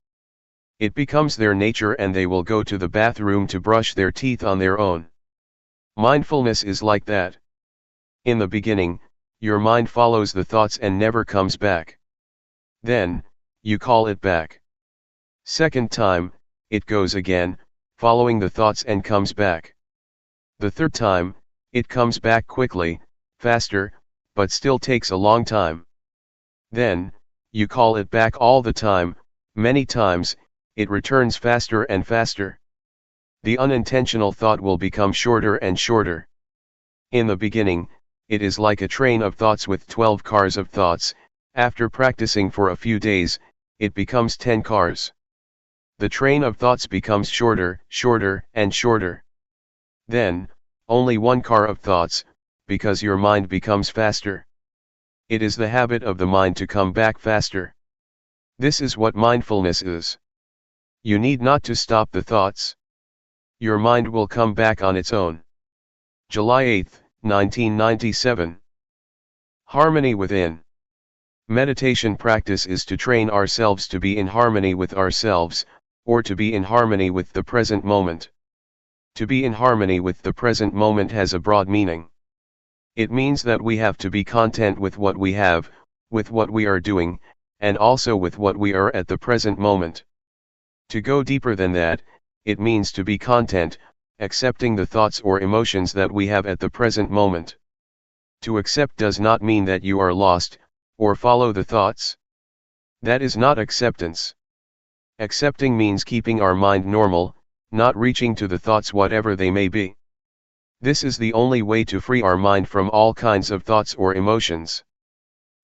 It becomes their nature and they will go to the bathroom to brush their teeth on their own. Mindfulness is like that. In the beginning, your mind follows the thoughts and never comes back. Then, you call it back. Second time, it goes again, following the thoughts and comes back. The third time, it comes back quickly, faster, but still takes a long time. Then, you call it back all the time, many times, it returns faster and faster. The unintentional thought will become shorter and shorter. In the beginning, it is like a train of thoughts with 12 cars of thoughts. After practicing for a few days, it becomes 10 cars. The train of thoughts becomes shorter, shorter, and shorter. Then, only 1 car of thoughts, because your mind becomes faster. It is the habit of the mind to come back faster. This is what mindfulness is. You need not to stop the thoughts. Your mind will come back on its own. July 8, 1997. Harmony within. Meditation practice is to train ourselves to be in harmony with ourselves, or to be in harmony with the present moment. To be in harmony with the present moment has a broad meaning. It means that we have to be content with what we have, with what we are doing, and also with what we are at the present moment. To go deeper than that, it means to be content, accepting the thoughts or emotions that we have at the present moment. To accept does not mean that you are lost, or follow the thoughts. That is not acceptance. Accepting means keeping our mind normal, not reaching to the thoughts whatever they may be. This is the only way to free our mind from all kinds of thoughts or emotions.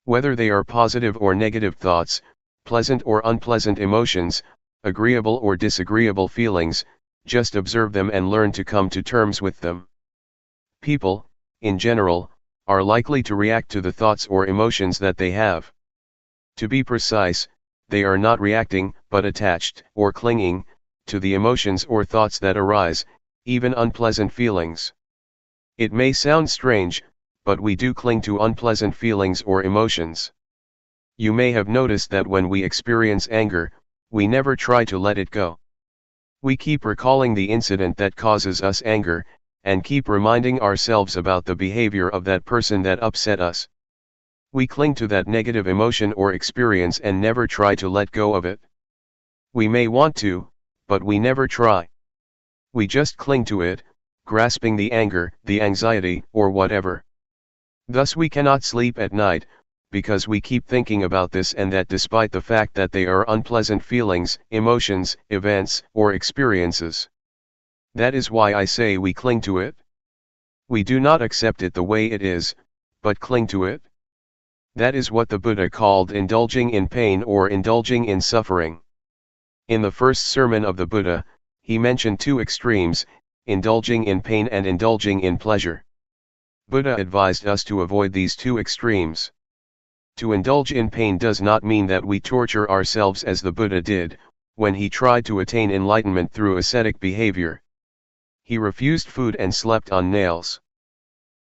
Whether they are positive or negative thoughts, pleasant or unpleasant emotions, agreeable or disagreeable feelings, just observe them and learn to come to terms with them. People, in general, are likely to react to the thoughts or emotions that they have. To be precise, they are not reacting, but attached, or clinging, to the emotions or thoughts that arise, even unpleasant feelings. It may sound strange, but we do cling to unpleasant feelings or emotions. You may have noticed that when we experience anger, we never try to let it go. We keep recalling the incident that causes us anger, and keep reminding ourselves about the behavior of that person that upset us. We cling to that negative emotion or experience and never try to let go of it. We may want to, but we never try. We just cling to it, grasping the anger, the anxiety, or whatever. Thus we cannot sleep at night, because we keep thinking about this and that despite the fact that they are unpleasant feelings, emotions, events, or experiences. That is why I say we cling to it. We do not accept it the way it is, but cling to it. That is what the Buddha called indulging in pain or indulging in suffering. In the first sermon of the Buddha, he mentioned two extremes, indulging in pain and indulging in pleasure. Buddha advised us to avoid these two extremes. To indulge in pain does not mean that we torture ourselves as the Buddha did, when he tried to attain enlightenment through ascetic behavior. He refused food and slept on nails.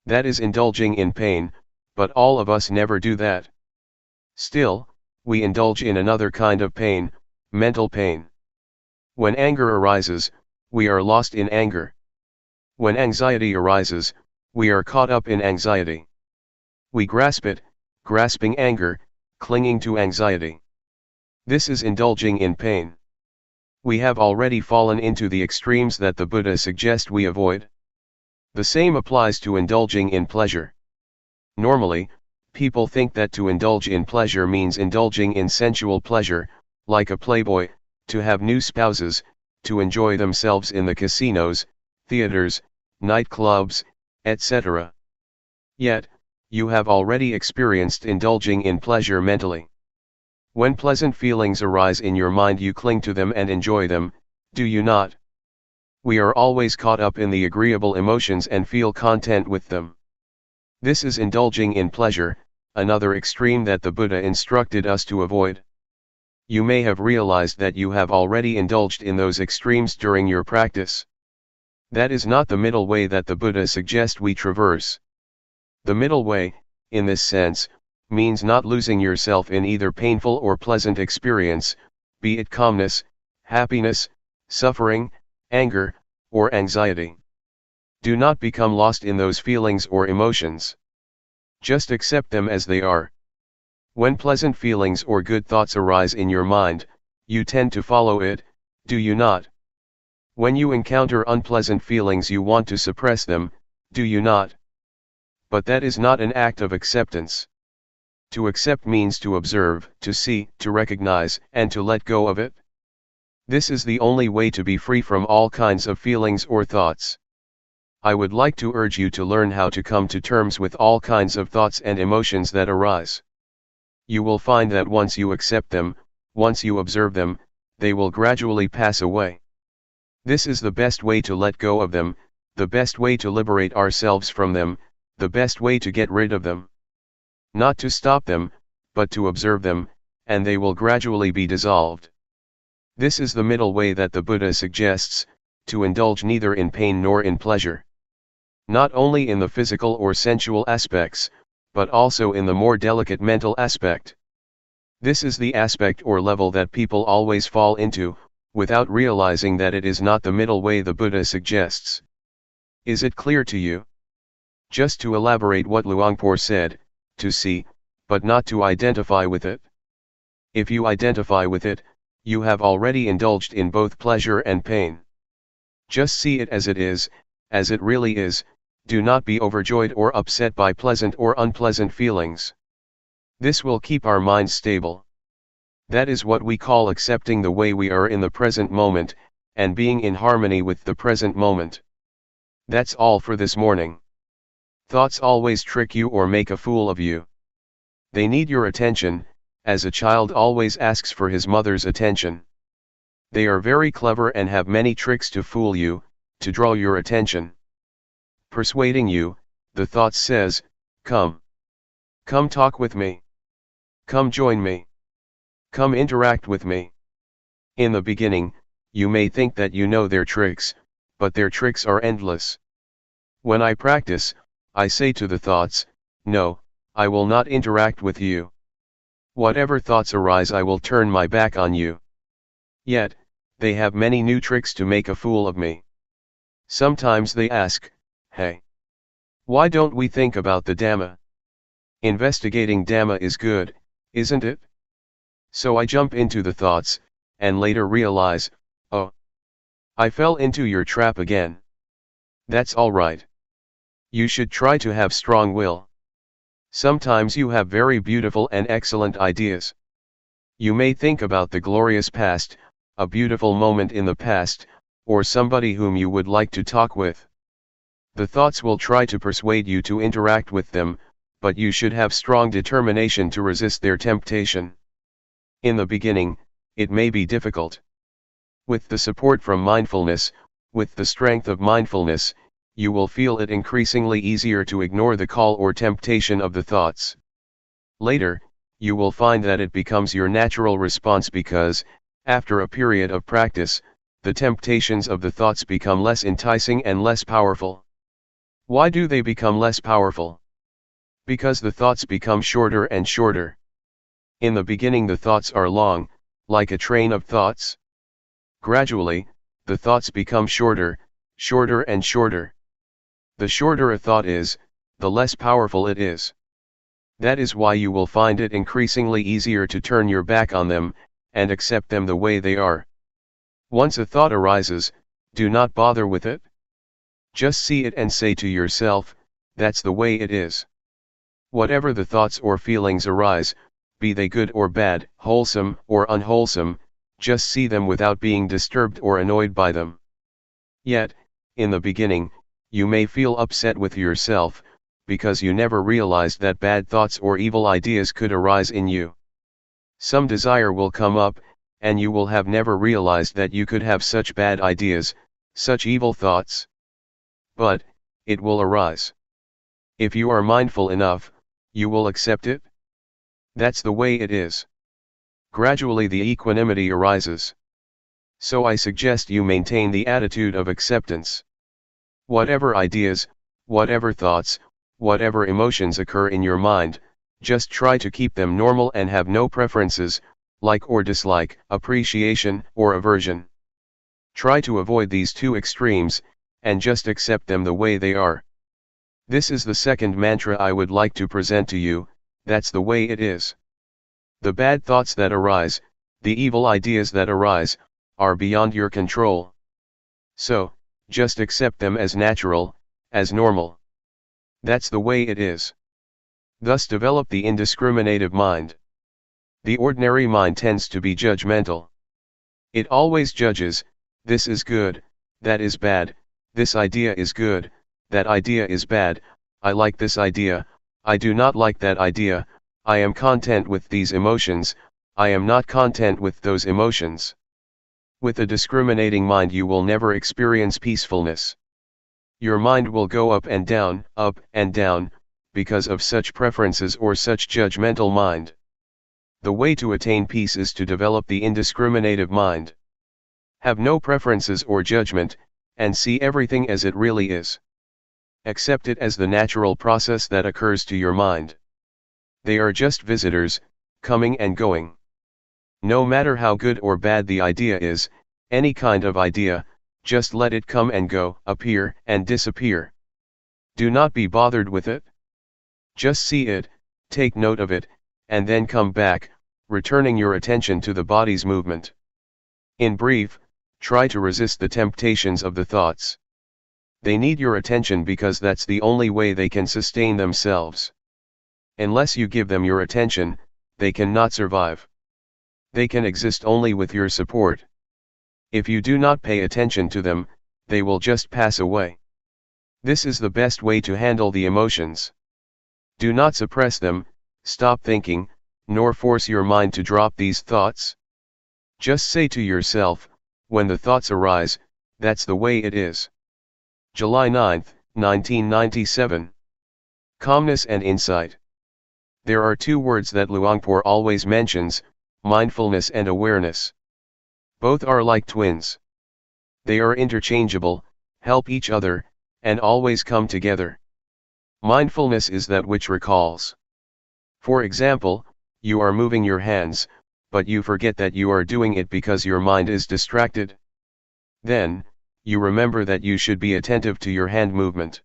That is indulging in pain, but all of us never do that. Still, we indulge in another kind of pain, mental pain. When anger arises, we are lost in anger. When anxiety arises, we are caught up in anxiety. We grasp it, grasping anger, clinging to anxiety. This is indulging in pain. We have already fallen into the extremes that the Buddha suggests we avoid. The same applies to indulging in pleasure. Normally, people think that to indulge in pleasure means indulging in sensual pleasure, like a playboy, to have new spouses, to enjoy themselves in the casinos, theaters, nightclubs, etc. Yet, you have already experienced indulging in pleasure mentally. When pleasant feelings arise in your mind, you cling to them and enjoy them, do you not? We are always caught up in the agreeable emotions and feel content with them. This is indulging in pleasure, another extreme that the Buddha instructed us to avoid. You may have realized that you have already indulged in those extremes during your practice. That is not the middle way that the Buddha suggests we traverse. The middle way, in this sense, means not losing yourself in either painful or pleasant experience, be it calmness, happiness, suffering, anger, or anxiety. Do not become lost in those feelings or emotions. Just accept them as they are. When pleasant feelings or good thoughts arise in your mind, you tend to follow it, do you not? When you encounter unpleasant feelings, you want to suppress them, do you not? But that is not an act of acceptance. To accept means to observe, to see, to recognize, and to let go of it. This is the only way to be free from all kinds of feelings or thoughts. I would like to urge you to learn how to come to terms with all kinds of thoughts and emotions that arise. You will find that once you accept them, once you observe them, they will gradually pass away. This is the best way to let go of them, the best way to liberate ourselves from them, the best way to get rid of them. Not to stop them, but to observe them, and they will gradually be dissolved. This is the middle way that the Buddha suggests, to indulge neither in pain nor in pleasure. Not only in the physical or sensual aspects, but also in the more delicate mental aspect. This is the aspect or level that people always fall into, without realizing that it is not the middle way the Buddha suggests. Is it clear to you? Just to elaborate what Luangpor said, to see, but not to identify with it. If you identify with it, you have already indulged in both pleasure and pain. Just see it as it really is, do not be overjoyed or upset by pleasant or unpleasant feelings. This will keep our minds stable. That is what we call accepting the way we are in the present moment, and being in harmony with the present moment. That's all for this morning. Thoughts always trick you or make a fool of you. They need your attention, as a child always asks for his mother's attention. They are very clever and have many tricks to fool you, to draw your attention. Persuading you, the thought says, come. Come talk with me. Come join me. Come interact with me. In the beginning, you may think that you know their tricks, but their tricks are endless. When I practice, I say to the thoughts, no, I will not interact with you. Whatever thoughts arise, I will turn my back on you. Yet, they have many new tricks to make a fool of me. Sometimes they ask, hey, why don't we think about the Dhamma? Investigating Dhamma is good, isn't it? So I jump into the thoughts, and later realize, oh, I fell into your trap again. That's all right. You should try to have strong will. Sometimes you have very beautiful and excellent ideas. You may think about the glorious past, a beautiful moment in the past, or somebody whom you would like to talk with. The thoughts will try to persuade you to interact with them, but you should have strong determination to resist their temptation. In the beginning, it may be difficult. With the support from mindfulness, with the strength of mindfulness, you will feel it increasingly easier to ignore the call or temptation of the thoughts. Later, you will find that it becomes your natural response because, after a period of practice, the temptations of the thoughts become less enticing and less powerful. Why do they become less powerful? Because the thoughts become shorter and shorter. In the beginning the thoughts are long, like a train of thoughts. Gradually, the thoughts become shorter, shorter and shorter. The shorter a thought is, the less powerful it is. That is why you will find it increasingly easier to turn your back on them, and accept them the way they are. Once a thought arises, do not bother with it. Just see it and say to yourself, that's the way it is. Whatever the thoughts or feelings arise, be they good or bad, wholesome or unwholesome, just see them without being disturbed or annoyed by them. Yet, in the beginning, you may feel upset with yourself, because you never realized that bad thoughts or evil ideas could arise in you. Some desire will come up, and you will have never realized that you could have such bad ideas, such evil thoughts. But, it will arise. If you are mindful enough, you will accept it. That's the way it is. Gradually the equanimity arises. So I suggest you maintain the attitude of acceptance. Whatever ideas, whatever thoughts, whatever emotions occur in your mind, just try to keep them normal and have no preferences, like or dislike, appreciation or aversion. Try to avoid these two extremes, and just accept them the way they are. This is the second mantra I would like to present to you, that's the way it is. The bad thoughts that arise, the evil ideas that arise, are beyond your control. So, just accept them as natural, as normal. That's the way it is. Thus develop the indiscriminative mind. The ordinary mind tends to be judgmental. It always judges, this is good, that is bad, this idea is good, that idea is bad, I like this idea, I do not like that idea, I am content with these emotions, I am not content with those emotions. With a discriminating mind you will never experience peacefulness. Your mind will go up and down, because of such preferences or such judgmental mind. The way to attain peace is to develop the indiscriminative mind. Have no preferences or judgment, and see everything as it really is. Accept it as the natural process that occurs to your mind. They are just visitors, coming and going. No matter how good or bad the idea is, any kind of idea, just let it come and go, appear and disappear. Do not be bothered with it. Just see it, take note of it, and then come back, returning your attention to the body's movement. In brief, try to resist the temptations of the thoughts. They need your attention because that's the only way they can sustain themselves. Unless you give them your attention, they cannot survive. They can exist only with your support. If you do not pay attention to them, they will just pass away. This is the best way to handle the emotions. Do not suppress them, stop thinking, nor force your mind to drop these thoughts. Just say to yourself, when the thoughts arise, that's the way it is. July 9, 1997. Calmness and insight. There are two words that Luangpor always mentions, mindfulness and awareness. Both are like twins. They are interchangeable, help each other, and always come together. Mindfulness is that which recalls. For example, you are moving your hands, but you forget that you are doing it because your mind is distracted. Then, you remember that you should be attentive to your hand movement.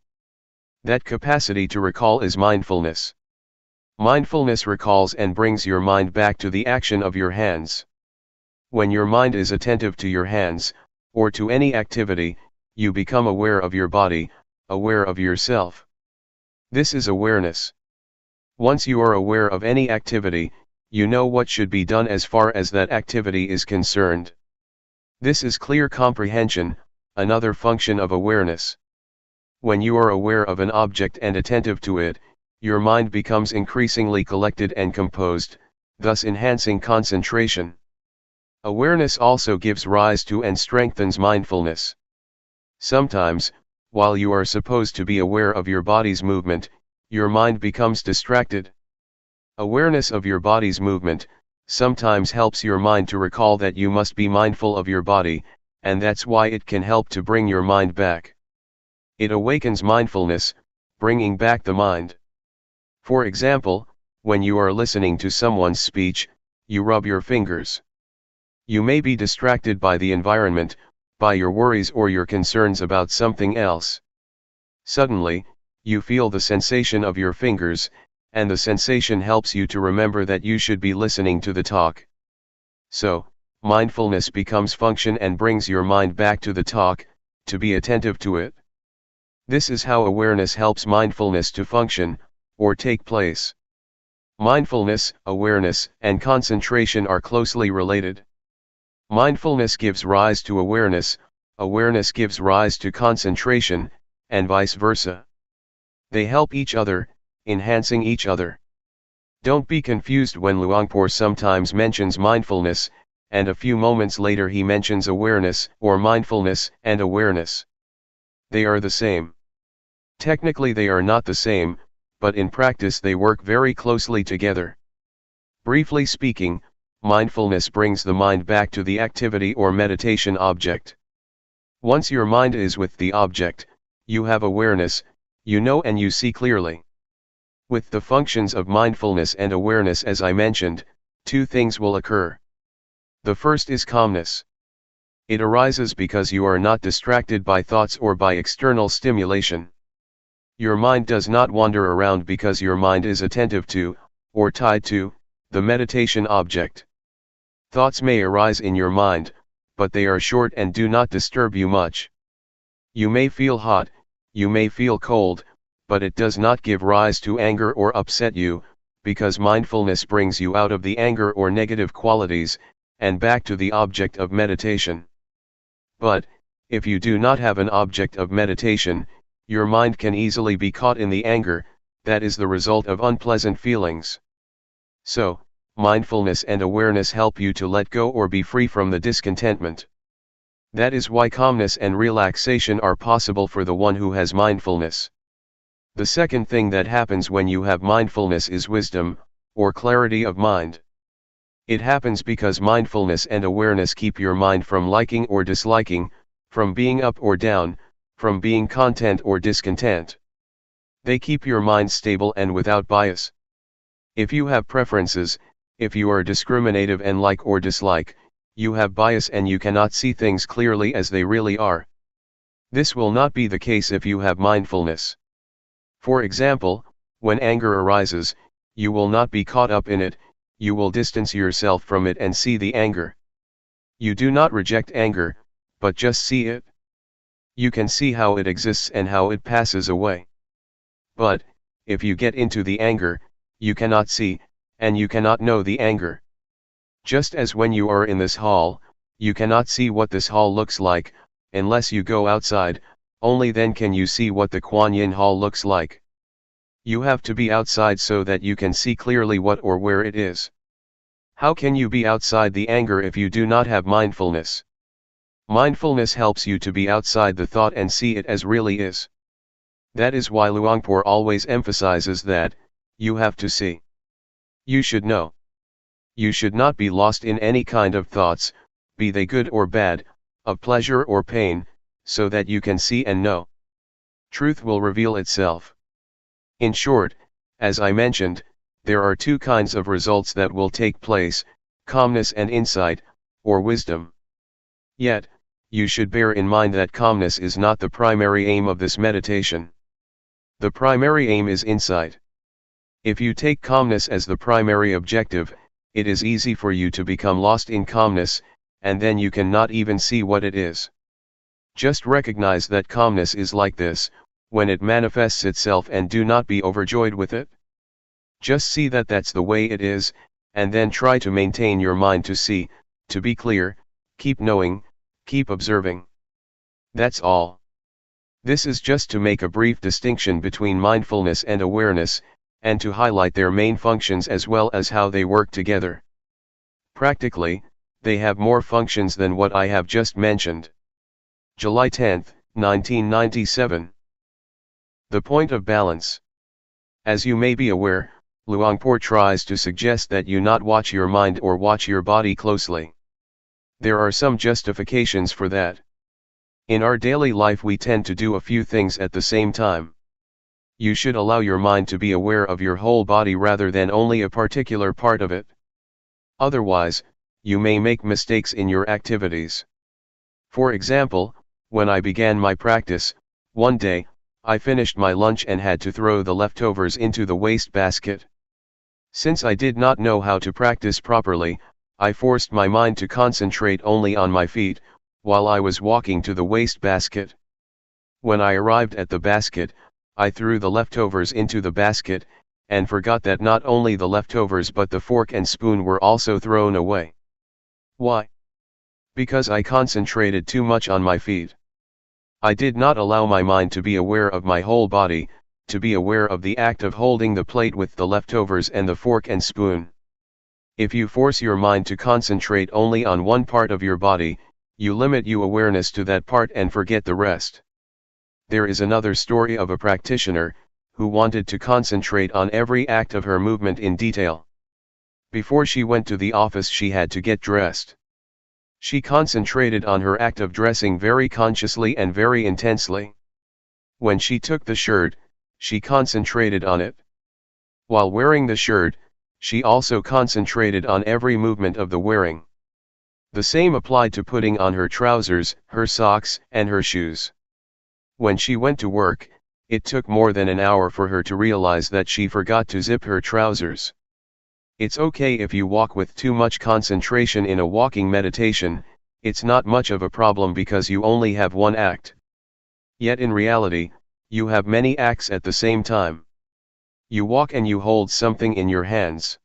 That capacity to recall is mindfulness. Mindfulness recalls and brings your mind back to the action of your hands. When your mind is attentive to your hands, or to any activity, you become aware of your body, aware of yourself. This is awareness. Once you are aware of any activity, you know what should be done as far as that activity is concerned. This is clear comprehension, another function of awareness. When you are aware of an object and attentive to it, your mind becomes increasingly collected and composed, thus enhancing concentration. Awareness also gives rise to and strengthens mindfulness. Sometimes, while you are supposed to be aware of your body's movement, your mind becomes distracted. Awareness of your body's movement sometimes helps your mind to recall that you must be mindful of your body, and that's why it can help to bring your mind back. It awakens mindfulness, bringing back the mind. For example, when you are listening to someone's speech, you rub your fingers. You may be distracted by the environment, by your worries or your concerns about something else. Suddenly, you feel the sensation of your fingers, and the sensation helps you to remember that you should be listening to the talk. So, mindfulness becomes function and brings your mind back to the talk, to be attentive to it. This is how awareness helps mindfulness to function, or take place. Mindfulness, awareness, and concentration are closely related. Mindfulness gives rise to awareness, awareness gives rise to concentration, and vice versa. They help each other, enhancing each other. Don't be confused when Luangpor sometimes mentions mindfulness, and a few moments later he mentions awareness or mindfulness and awareness. They are the same. Technically they are not the same, but in practice they work very closely together. Briefly speaking, mindfulness brings the mind back to the activity or meditation object. Once your mind is with the object, you have awareness, you know and you see clearly. With the functions of mindfulness and awareness as I mentioned, two things will occur. The first is calmness. It arises because you are not distracted by thoughts or by external stimulation. Your mind does not wander around because your mind is attentive to, or tied to, the meditation object. Thoughts may arise in your mind, but they are short and do not disturb you much. You may feel hot, you may feel cold, but it does not give rise to anger or upset you, because mindfulness brings you out of the anger or negative qualities, and back to the object of meditation. But, if you do not have an object of meditation, your mind can easily be caught in the anger, that is the result of unpleasant feelings. So, mindfulness and awareness help you to let go or be free from the discontentment. That is why calmness and relaxation are possible for the one who has mindfulness. The second thing that happens when you have mindfulness is wisdom, or clarity of mind. It happens because mindfulness and awareness keep your mind from liking or disliking, from being up or down, from being content or discontent. They keep your mind stable and without bias. If you have preferences, if you are discriminative and like or dislike, you have bias and you cannot see things clearly as they really are. This will not be the case if you have mindfulness. For example, when anger arises, you will not be caught up in it, you will distance yourself from it and see the anger. You do not reject anger, but just see it. You can see how it exists and how it passes away. But, if you get into the anger, you cannot see, and you cannot know the anger. Just as when you are in this hall, you cannot see what this hall looks like, unless you go outside, only then can you see what the Kuan Yin hall looks like. You have to be outside so that you can see clearly what or where it is. How can you be outside the anger if you do not have mindfulness? Mindfulness helps you to be outside the thought and see it as really is. That is why Luangpor always emphasizes that, you have to see. You should know. You should not be lost in any kind of thoughts, be they good or bad, of pleasure or pain, so that you can see and know. Truth will reveal itself. In short, as I mentioned, there are two kinds of results that will take place, calmness and insight, or wisdom. Yet, you should bear in mind that calmness is not the primary aim of this meditation. The primary aim is insight. If you take calmness as the primary objective, it is easy for you to become lost in calmness, and then you cannot even see what it is. Just recognize that calmness is like this, when it manifests itself, and do not be overjoyed with it. Just see that that's the way it is, and then try to maintain your mind to see, to be clear, keep knowing, keep observing. That's all. This is just to make a brief distinction between mindfulness and awareness, and to highlight their main functions as well as how they work together. Practically, they have more functions than what I have just mentioned. July 10, 1997. The point of balance. As you may be aware, Luangpor tries to suggest that you not watch your mind or watch your body closely. There are some justifications for that. In our daily life we tend to do a few things at the same time. You should allow your mind to be aware of your whole body rather than only a particular part of it. Otherwise, you may make mistakes in your activities. For example, when I began my practice, one day, I finished my lunch and had to throw the leftovers into the waste basket. Since I did not know how to practice properly, I forced my mind to concentrate only on my feet, while I was walking to the waste basket. When I arrived at the basket, I threw the leftovers into the basket, and forgot that not only the leftovers but the fork and spoon were also thrown away. Why? Because I concentrated too much on my feet. I did not allow my mind to be aware of my whole body, to be aware of the act of holding the plate with the leftovers and the fork and spoon. If you force your mind to concentrate only on one part of your body, you limit your awareness to that part and forget the rest. There is another story of a practitioner, who wanted to concentrate on every act of her movement in detail. Before she went to the office she had to get dressed. She concentrated on her act of dressing very consciously and very intensely. When she took the shirt, she concentrated on it. While wearing the shirt, she also concentrated on every movement of the wearing. The same applied to putting on her trousers, her socks, and her shoes. When she went to work, it took more than an hour for her to realize that she forgot to zip her trousers. It's okay if you walk with too much concentration in a walking meditation, it's not much of a problem because you only have one act. Yet in reality, you have many acts at the same time. You walk and you hold something in your hands.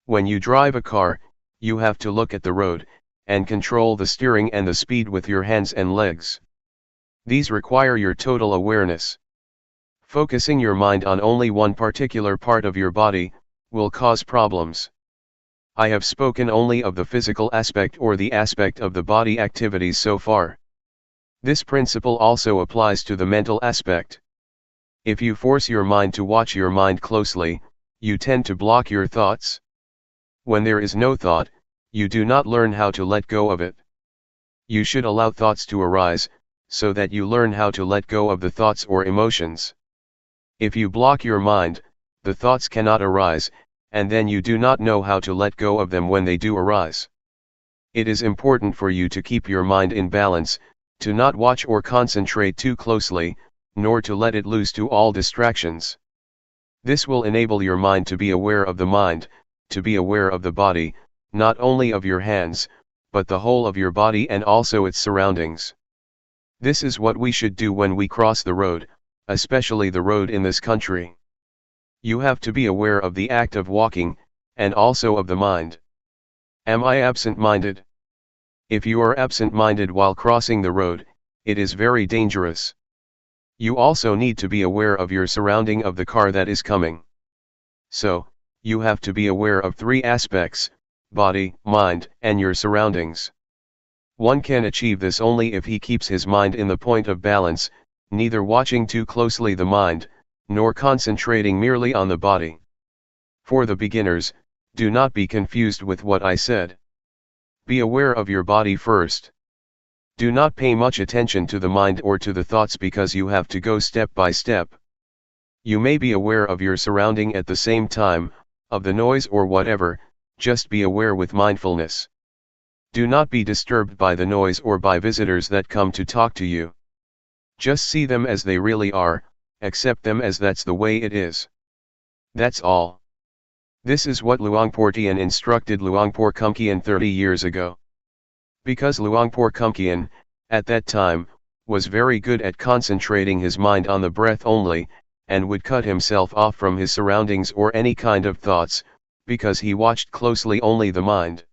When you drive a car, you have to look at the road, and control the steering and the speed with your hands and legs. These require your total awareness. Focusing your mind on only one particular part of your body will cause problems. I have spoken only of the physical aspect or the aspect of the body activities so far. This principle also applies to the mental aspect. If you force your mind to watch your mind closely, you tend to block your thoughts. When there is no thought, you do not learn how to let go of it. You should allow thoughts to arise, so that you learn how to let go of the thoughts or emotions. If you block your mind, the thoughts cannot arise, and then you do not know how to let go of them when they do arise. It is important for you to keep your mind in balance, to not watch or concentrate too closely, nor to let it loose to all distractions. This will enable your mind to be aware of the mind, to be aware of the body, not only of your hands, but the whole of your body and also its surroundings. This is what we should do when we cross the road, especially the road in this country. You have to be aware of the act of walking, and also of the mind. Am I absent-minded? If you are absent-minded while crossing the road, it is very dangerous. You also need to be aware of your surrounding of the car that is coming. So, you have to be aware of three aspects: body, mind, and your surroundings. One can achieve this only if he keeps his mind in the point of balance, neither watching too closely the mind, nor concentrating merely on the body. For the beginners, do not be confused with what I said. Be aware of your body first. Do not pay much attention to the mind or to the thoughts because you have to go step by step. You may be aware of your surrounding at the same time, of the noise or whatever, just be aware with mindfulness. Do not be disturbed by the noise or by visitors that come to talk to you. Just see them as they really are, accept them as that's the way it is. That's all. This is what Luangpor Teean instructed Luangpor Teean 30 years ago. Because Luangpor Teean, at that time, was very good at concentrating his mind on the breath only, and would cut himself off from his surroundings or any kind of thoughts, because he watched closely only the mind.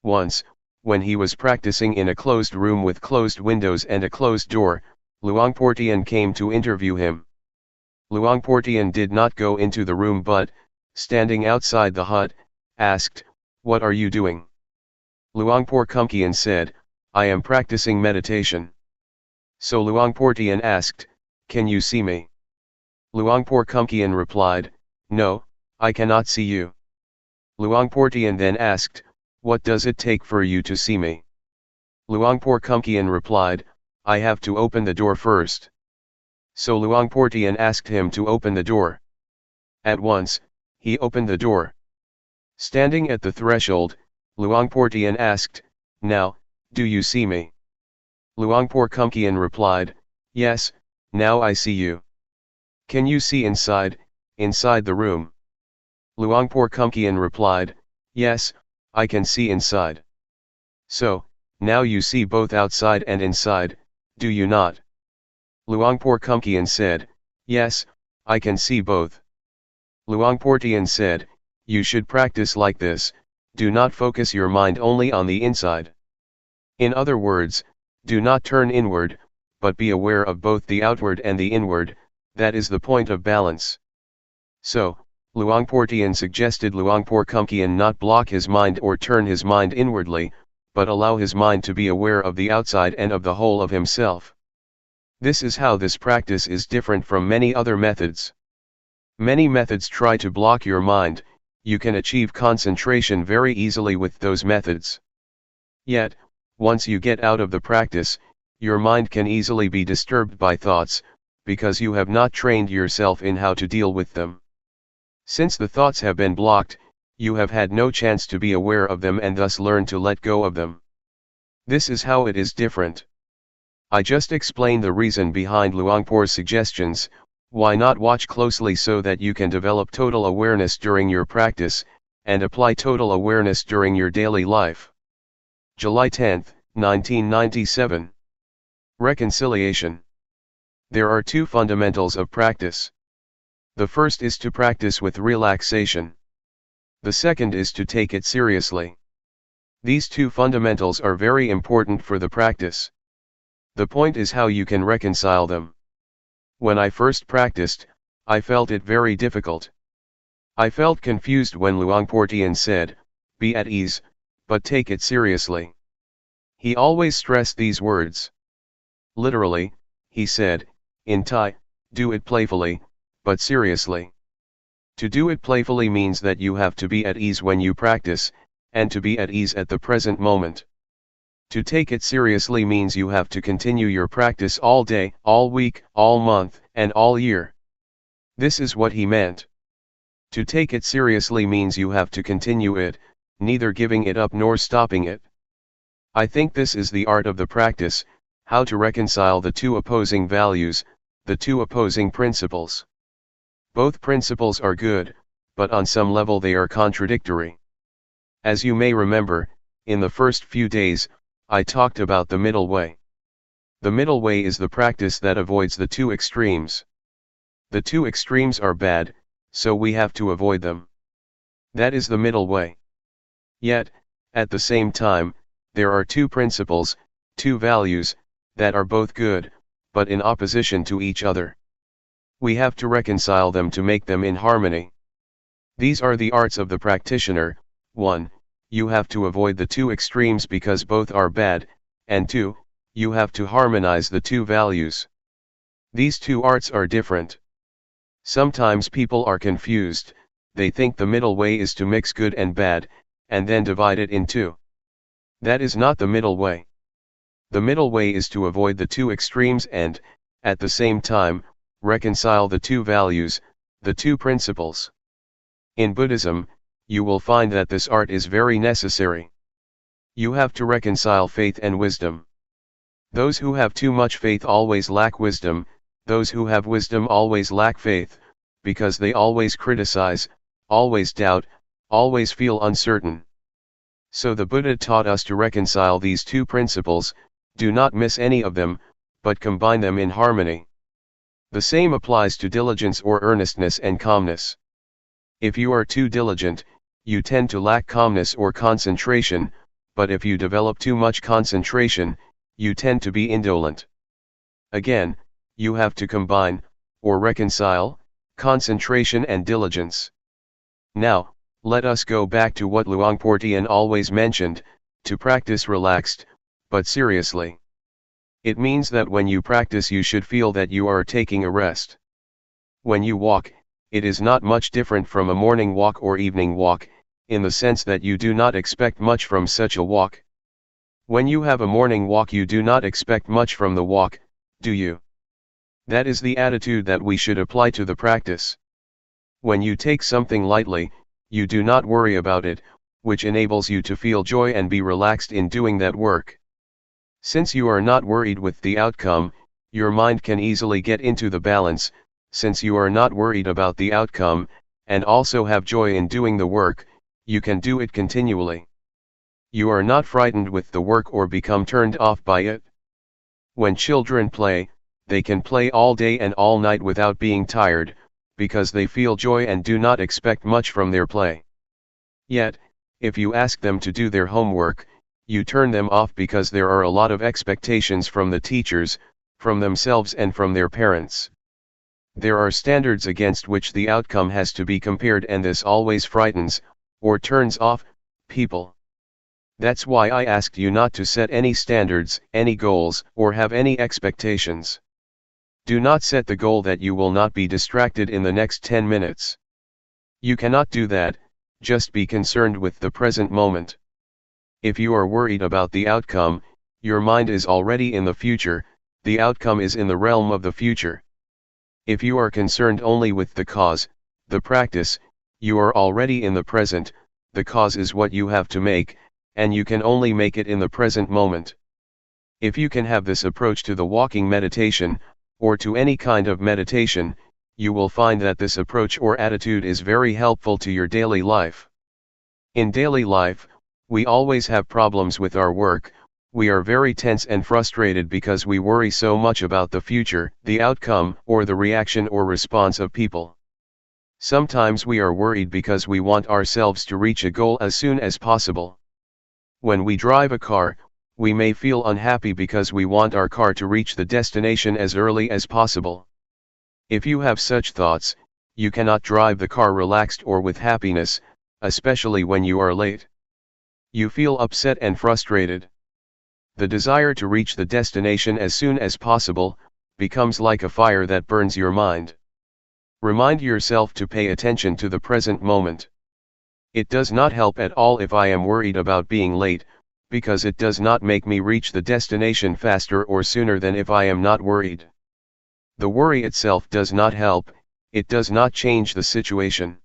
Once, when he was practicing in a closed room with closed windows and a closed door, Luangpor Teean came to interview him. Luangpor Teean did not go into the room but, standing outside the hut, asked, "What are you doing?" Luangpor Teean said, "I am practicing meditation." So Luangpor Teean asked, "Can you see me?" Luangpor Teean replied, "No, I cannot see you." Luangpor Teean then asked, "What does it take for you to see me?" Luangpor Teean replied, "I have to open the door first." So Luangpor Teean asked him to open the door. At once, he opened the door. Standing at the threshold, Luangpor Teean asked, "Now, do you see me?" Luangpor Teean replied, "Yes, now I see you." "Can you see inside the room?" Luangpor Teean replied, "Yes, I can see inside." "So, now you see both outside and inside, do you not?" Luangpor Teean said, "Yes, I can see both." Luangpor Teean said, "You should practice like this, do not focus your mind only on the inside. In other words, do not turn inward, but be aware of both the outward and the inward, that is the point of balance." So, Luangpor Teean suggested Luangpor Teean not block his mind or turn his mind inwardly, but allow his mind to be aware of the outside and of the whole of himself. This is how this practice is different from many other methods. Many methods try to block your mind. You can achieve concentration very easily with those methods. Yet, once you get out of the practice, your mind can easily be disturbed by thoughts, because you have not trained yourself in how to deal with them. Since the thoughts have been blocked, you have had no chance to be aware of them and thus learn to let go of them. This is how it is different. I just explained the reason behind Luangpor's suggestions. Why not watch closely so that you can develop total awareness during your practice, and apply total awareness during your daily life. July 10, 1997. Reconciliation. There are two fundamentals of practice. The first is to practice with relaxation. The second is to take it seriously. These two fundamentals are very important for the practice. The point is how you can reconcile them. When I first practiced, I felt it very difficult. I felt confused when Luangpor Teean said, "Be at ease, but take it seriously." He always stressed these words. Literally, he said, in Thai, "Do it playfully, but seriously." To do it playfully means that you have to be at ease when you practice, and to be at ease at the present moment. To take it seriously means you have to continue your practice all day, all week, all month, and all year. This is what he meant. To take it seriously means you have to continue it, neither giving it up nor stopping it. I think this is the art of the practice, how to reconcile the two opposing values, the two opposing principles. Both principles are good, but on some level they are contradictory. As you may remember, in the first few days, I talked about the middle way. The middle way is the practice that avoids the two extremes. The two extremes are bad, so we have to avoid them. That is the middle way. Yet, at the same time, there are two principles, two values, that are both good, but in opposition to each other. We have to reconcile them to make them in harmony. These are the arts of the practitioner. 1. You have to avoid the two extremes because both are bad, and 2. You have to harmonize the two values. These two arts are different. Sometimes people are confused, they think the middle way is to mix good and bad, and then divide it in two. That is not the middle way. The middle way is to avoid the two extremes and, at the same time, reconcile the two values, the two principles. In Buddhism, you will find that this art is very necessary. You have to reconcile faith and wisdom. Those who have too much faith always lack wisdom, those who have wisdom always lack faith, because they always criticize, always doubt, always feel uncertain. So the Buddha taught us to reconcile these two principles, do not miss any of them, but combine them in harmony. The same applies to diligence or earnestness and calmness. If you are too diligent, you tend to lack calmness or concentration, but if you develop too much concentration, you tend to be indolent. Again, you have to combine, or reconcile, concentration and diligence. Now, let us go back to what Luangpor Teean always mentioned, to practice relaxed, but seriously. It means that when you practice you should feel that you are taking a rest. When you walk, it is not much different from a morning walk or evening walk, in the sense that you do not expect much from such a walk. When you have a morning walk you do not expect much from the walk, do you? That is the attitude that we should apply to the practice. When you take something lightly, you do not worry about it, which enables you to feel joy and be relaxed in doing that work. Since you are not worried with the outcome, your mind can easily get into the balance. Since you are not worried about the outcome, and also have joy in doing the work, you can do it continually. You are not frightened with the work or become turned off by it. When children play, they can play all day and all night without being tired, because they feel joy and do not expect much from their play. Yet, if you ask them to do their homework, you turn them off because there are a lot of expectations from the teachers, from themselves and from their parents. There are standards against which the outcome has to be compared, and this always frightens, or turns off, people. That's why I asked you not to set any standards, any goals, or have any expectations. Do not set the goal that you will not be distracted in the next 10 minutes. You cannot do that, just be concerned with the present moment. If you are worried about the outcome, your mind is already in the future, the outcome is in the realm of the future. If you are concerned only with the cause, the practice, you are already in the present, the cause is what you have to make, and you can only make it in the present moment. If you can have this approach to the walking meditation, or to any kind of meditation, you will find that this approach or attitude is very helpful to your daily life. In daily life, we always have problems with our work. We are very tense and frustrated because we worry so much about the future, the outcome, or the reaction or response of people. Sometimes we are worried because we want ourselves to reach a goal as soon as possible. When we drive a car, we may feel unhappy because we want our car to reach the destination as early as possible. If you have such thoughts, you cannot drive the car relaxed or with happiness, especially when you are late. You feel upset and frustrated. The desire to reach the destination as soon as possible becomes like a fire that burns your mind. Remind yourself to pay attention to the present moment. It does not help at all if I am worried about being late, because it does not make me reach the destination faster or sooner than if I am not worried. The worry itself does not help, it does not change the situation.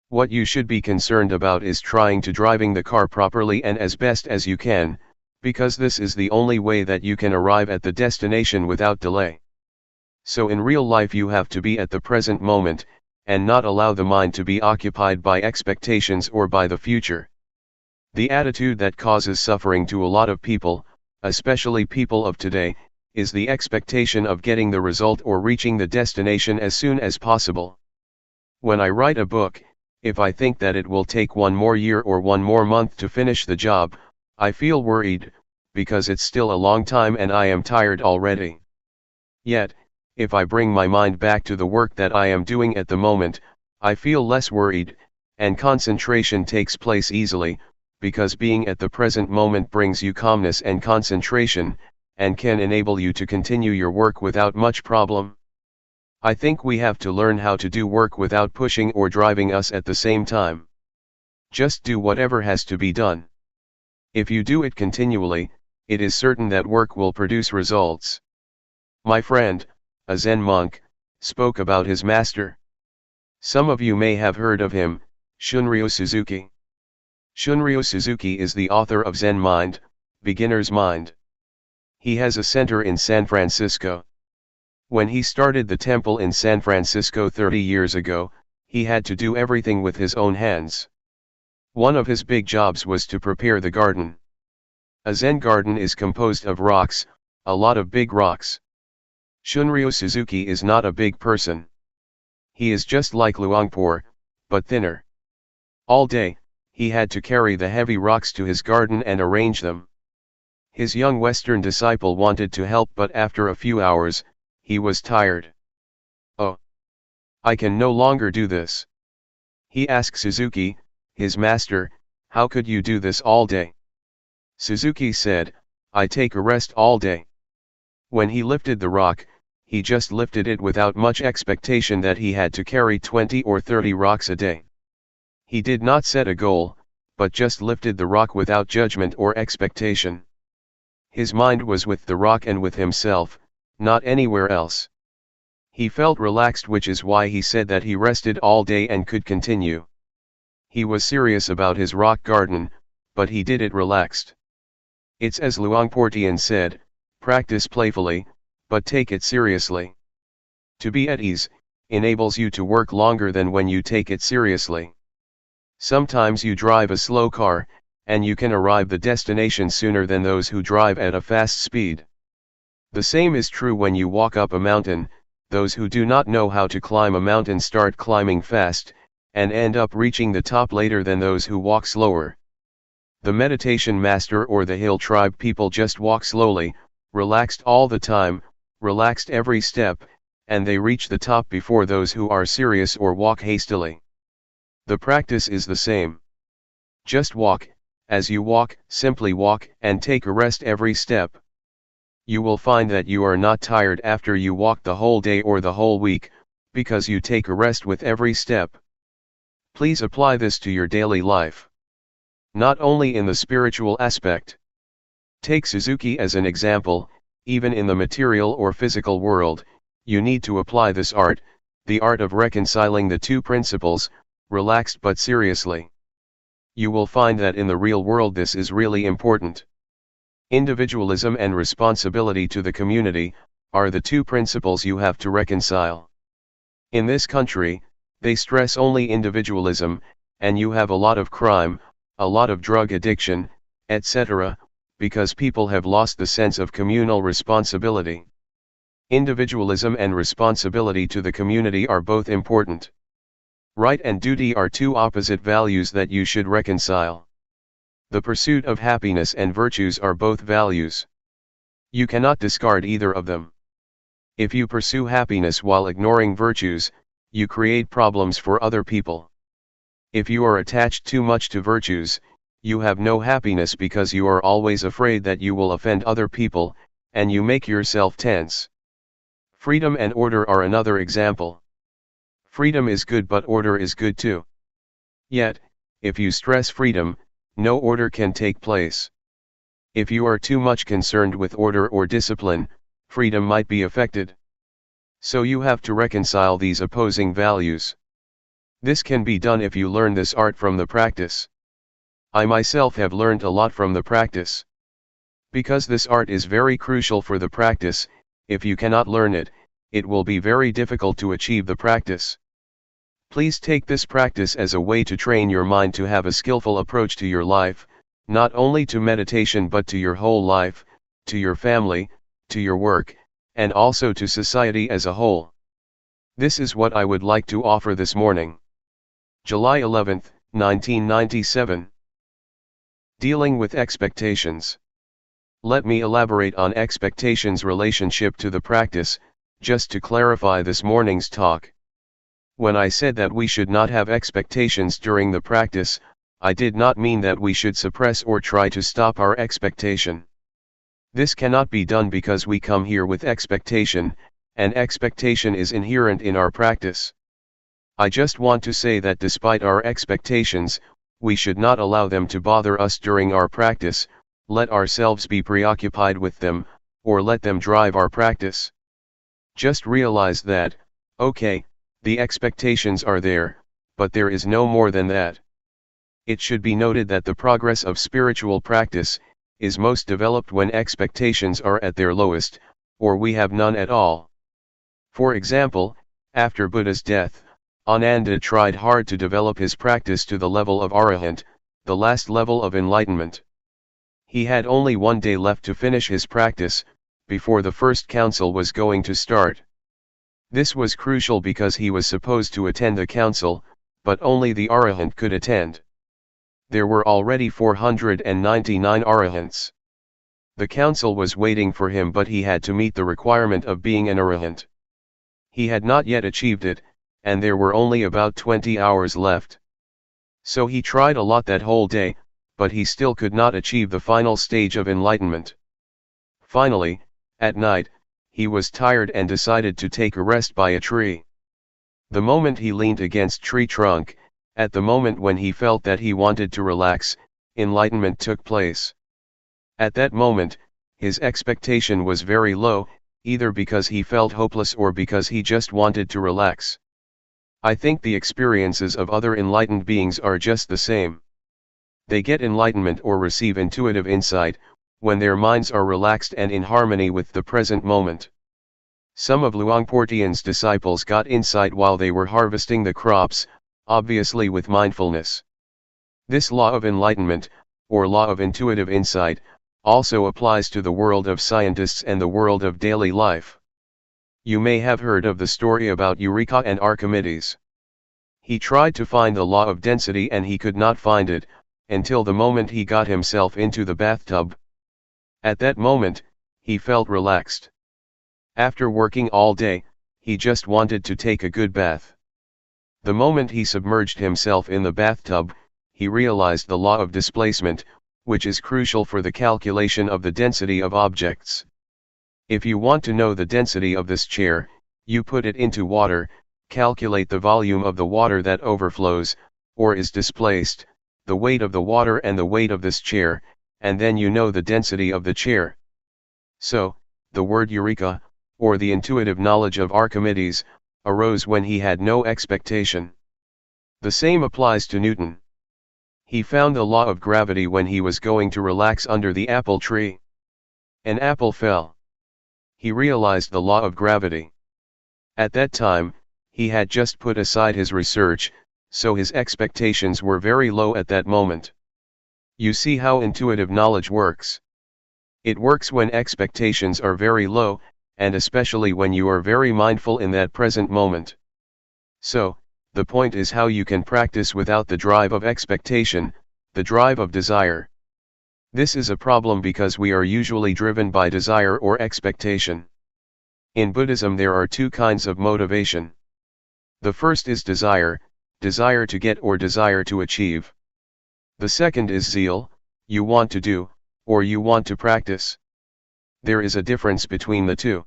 What you should be concerned about is trying to driving the car properly and as best as you can, because this is the only way that you can arrive at the destination without delay. So in real life you have to be at the present moment, and not allow the mind to be occupied by expectations or by the future. The attitude that causes suffering to a lot of people, especially people of today, is the expectation of getting the result or reaching the destination as soon as possible. When I write a book, if I think that it will take one more year or one more month to finish the job, I feel worried, because it's still a long time and I am tired already. Yet, if I bring my mind back to the work that I am doing at the moment, I feel less worried, and concentration takes place easily, because being at the present moment brings you calmness and concentration, and can enable you to continue your work without much problem. I think we have to learn how to do work without pushing or driving us at the same time. Just do whatever has to be done. If you do it continually, it is certain that work will produce results. My friend, a Zen monk, spoke about his master. Some of you may have heard of him, Shunryu Suzuki. Shunryu Suzuki is the author of Zen Mind, Beginner's Mind. He has a center in San Francisco. When he started the temple in San Francisco 30 years ago, he had to do everything with his own hands. One of his big jobs was to prepare the garden. A Zen garden is composed of rocks, a lot of big rocks. Shunryu Suzuki is not a big person. He is just like Luangpor, but thinner. All day, he had to carry the heavy rocks to his garden and arrange them. His young Western disciple wanted to help, but after a few hours, he was tired. "Oh, I can no longer do this." He asked Suzuki, his master, "How could you do this all day?" Suzuki said, "I take a rest all day." When he lifted the rock, he just lifted it without much expectation that he had to carry 20 or 30 rocks a day. He did not set a goal, but just lifted the rock without judgment or expectation. His mind was with the rock and with himself, not anywhere else. He felt relaxed, which is why he said that he rested all day and could continue. He was serious about his rock garden, but he did it relaxed. It's as Luangpor Teean said, practice playfully, but take it seriously. To be at ease, enables you to work longer than when you take it seriously. Sometimes you drive a slow car, and you can arrive the destination sooner than those who drive at a fast speed. The same is true when you walk up a mountain. Those who do not know how to climb a mountain start climbing fast, and end up reaching the top later than those who walk slower. The meditation master or the hill tribe people just walk slowly, relaxed all the time, relaxed every step, and they reach the top before those who are serious or walk hastily. The practice is the same. Just walk. As you walk, simply walk and take a rest every step. You will find that you are not tired after you walk the whole day or the whole week, because you take a rest with every step. Please apply this to your daily life. Not only in the spiritual aspect. Take Suzuki as an example, even in the material or physical world, you need to apply this art, the art of reconciling the two principles, relaxed but seriously. You will find that in the real world this is really important. Individualism and responsibility to the community are the two principles you have to reconcile. In this country, they stress only individualism, and you have a lot of crime, a lot of drug addiction, etc., because people have lost the sense of communal responsibility. Individualism and responsibility to the community are both important. Right and duty are two opposite values that you should reconcile. The pursuit of happiness and virtues are both values. You cannot discard either of them. If you pursue happiness while ignoring virtues, you create problems for other people. If you are attached too much to virtues, you have no happiness because you are always afraid that you will offend other people, and you make yourself tense. Freedom and order are another example. Freedom is good, but order is good too. Yet, if you stress freedom, no order can take place. If you are too much concerned with order or discipline, freedom might be affected. So you have to reconcile these opposing values. This can be done if you learn this art from the practice. I myself have learned a lot from the practice. Because this art is very crucial for the practice, if you cannot learn it, it will be very difficult to achieve the practice. Please take this practice as a way to train your mind to have a skillful approach to your life, not only to meditation but to your whole life, to your family, to your work, and also to society as a whole. This is what I would like to offer this morning. July 11, 1997. Dealing with expectations. Let me elaborate on expectations' relationship to the practice, just to clarify this morning's talk. When I said that we should not have expectations during the practice, I did not mean that we should suppress or try to stop our expectation. This cannot be done because we come here with expectation, and expectation is inherent in our practice. I just want to say that despite our expectations, we should not allow them to bother us during our practice, let ourselves be preoccupied with them, or let them drive our practice. Just realize that, okay, the expectations are there, but there is no more than that. It should be noted that the progress of spiritual practice is most developed when expectations are at their lowest, or we have none at all. For example, after Buddha's death, Ananda tried hard to develop his practice to the level of Arahant, the last level of enlightenment. He had only one day left to finish his practice, before the first council was going to start. This was crucial because he was supposed to attend the council, but only the Arahant could attend. There were already 499 Arahants. The council was waiting for him, but he had to meet the requirement of being an Arahant. He had not yet achieved it, and there were only about 20 hours left. So he tried a lot that whole day, but he still could not achieve the final stage of enlightenment. Finally, at night, he was tired and decided to take a rest by a tree. The moment he leaned against tree trunk, at the moment when he felt that he wanted to relax, enlightenment took place. At that moment, his expectation was very low, either because he felt hopeless or because he just wanted to relax. I think the experiences of other enlightened beings are just the same. They get enlightenment or receive intuitive insight, when their minds are relaxed and in harmony with the present moment. Some of Luangpor Teean's disciples got insight while they were harvesting the crops, obviously with mindfulness. This law of enlightenment, or law of intuitive insight, also applies to the world of scientists and the world of daily life. You may have heard of the story about Eureka and Archimedes. He tried to find the law of density and he could not find it, until the moment he got himself into the bathtub. At that moment, he felt relaxed. After working all day, he just wanted to take a good bath. The moment he submerged himself in the bathtub, he realized the law of displacement, which is crucial for the calculation of the density of objects. If you want to know the density of this chair, you put it into water, calculate the volume of the water that overflows, or is displaced, the weight of the water and the weight of this chair, and then you know the density of the chair. So, the word Eureka, or the intuitive knowledge of Archimedes, arose when he had no expectation. The same applies to Newton. He found the law of gravity when he was going to relax under the apple tree. An apple fell. He realized the law of gravity. At that time, he had just put aside his research, so his expectations were very low at that moment. You see how intuitive knowledge works. It works when expectations are very low, and especially when you are very mindful in that present moment. So, the point is how you can practice without the drive of expectation, the drive of desire. This is a problem because we are usually driven by desire or expectation. In Buddhism there are two kinds of motivation. The first is desire to get or desire to achieve. The second is zeal, you want to do, or you want to practice. There is a difference between the two.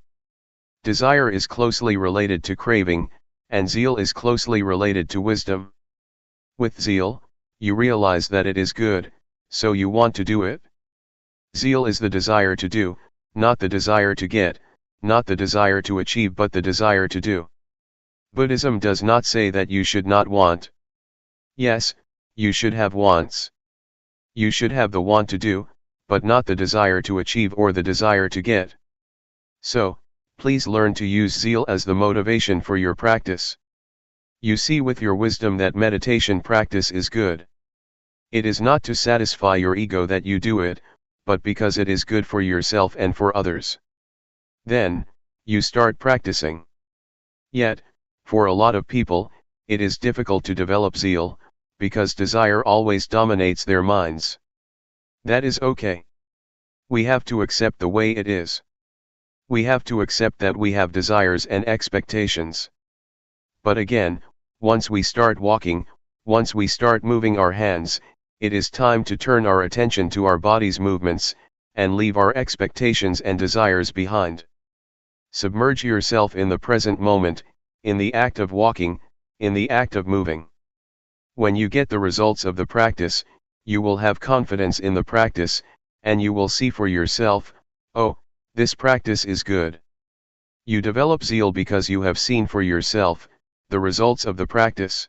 Desire is closely related to craving, and zeal is closely related to wisdom. With zeal, you realize that it is good, so you want to do it. Zeal is the desire to do, not the desire to get, not the desire to achieve but the desire to do. Buddhism does not say that you should not want. Yes, you should have wants. You should have the want to do, but not the desire to achieve or the desire to get. So, please learn to use zeal as the motivation for your practice. You see with your wisdom that meditation practice is good. It is not to satisfy your ego that you do it, but because it is good for yourself and for others. Then, you start practicing. Yet, for a lot of people, it is difficult to develop zeal, because desire always dominates their minds. That is okay. We have to accept the way it is. We have to accept that we have desires and expectations. But again, once we start walking, once we start moving our hands, it is time to turn our attention to our body's movements, and leave our expectations and desires behind. Submerge yourself in the present moment, in the act of walking, in the act of moving. When you get the results of the practice, you will have confidence in the practice, and you will see for yourself, oh, this practice is good. You develop zeal because you have seen for yourself the results of the practice.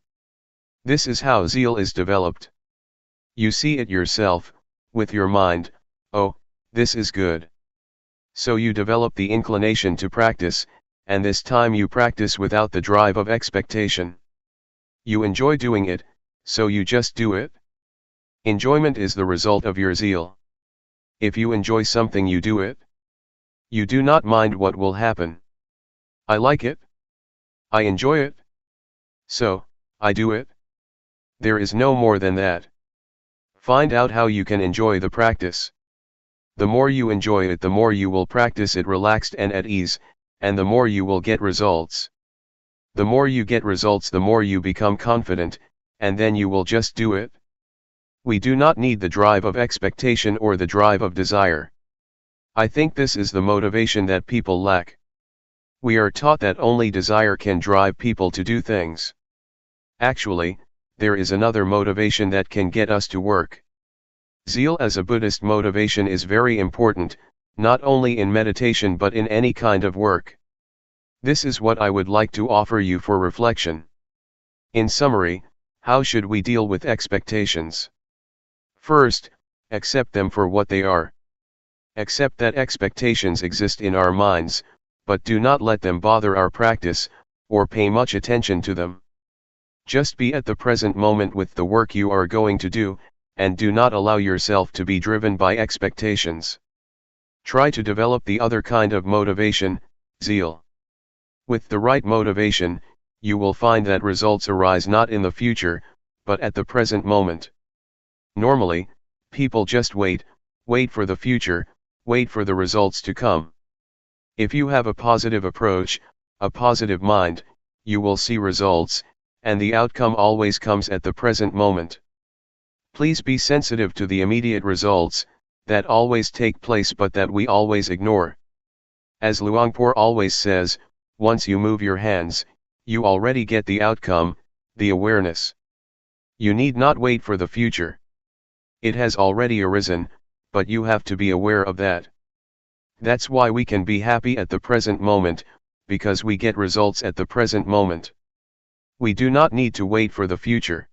This is how zeal is developed. You see it yourself, with your mind, oh, this is good. So you develop the inclination to practice, and this time you practice without the drive of expectation. You enjoy doing it, so you just do it. Enjoyment is the result of your zeal. If you enjoy something, you do it. You do not mind what will happen. I like it. I enjoy it. So, I do it. There is no more than that. Find out how you can enjoy the practice. The more you enjoy it, the more you will practice it relaxed and at ease, and the more you will get results. The more you get results, the more you become confident, and then you will just do it. We do not need the drive of expectation or the drive of desire. I think this is the motivation that people lack. We are taught that only desire can drive people to do things. Actually, there is another motivation that can get us to work. Zeal as a Buddhist motivation is very important, not only in meditation but in any kind of work. This is what I would like to offer you for reflection. In summary, how should we deal with expectations? First, accept them for what they are. Accept that expectations exist in our minds, but do not let them bother our practice, or pay much attention to them. Just be at the present moment with the work you are going to do, and do not allow yourself to be driven by expectations. Try to develop the other kind of motivation, zeal. With the right motivation, you will find that results arise not in the future, but at the present moment. Normally, people just wait for the future, wait for the results to come. If you have a positive approach, a positive mind, you will see results, and the outcome always comes at the present moment. Please be sensitive to the immediate results, that always take place but that we always ignore. As Luangpor always says, once you move your hands, you already get the outcome, the awareness. You need not wait for the future. It has already arisen, but you have to be aware of that. That's why we can be happy at the present moment, because we get results at the present moment. We do not need to wait for the future.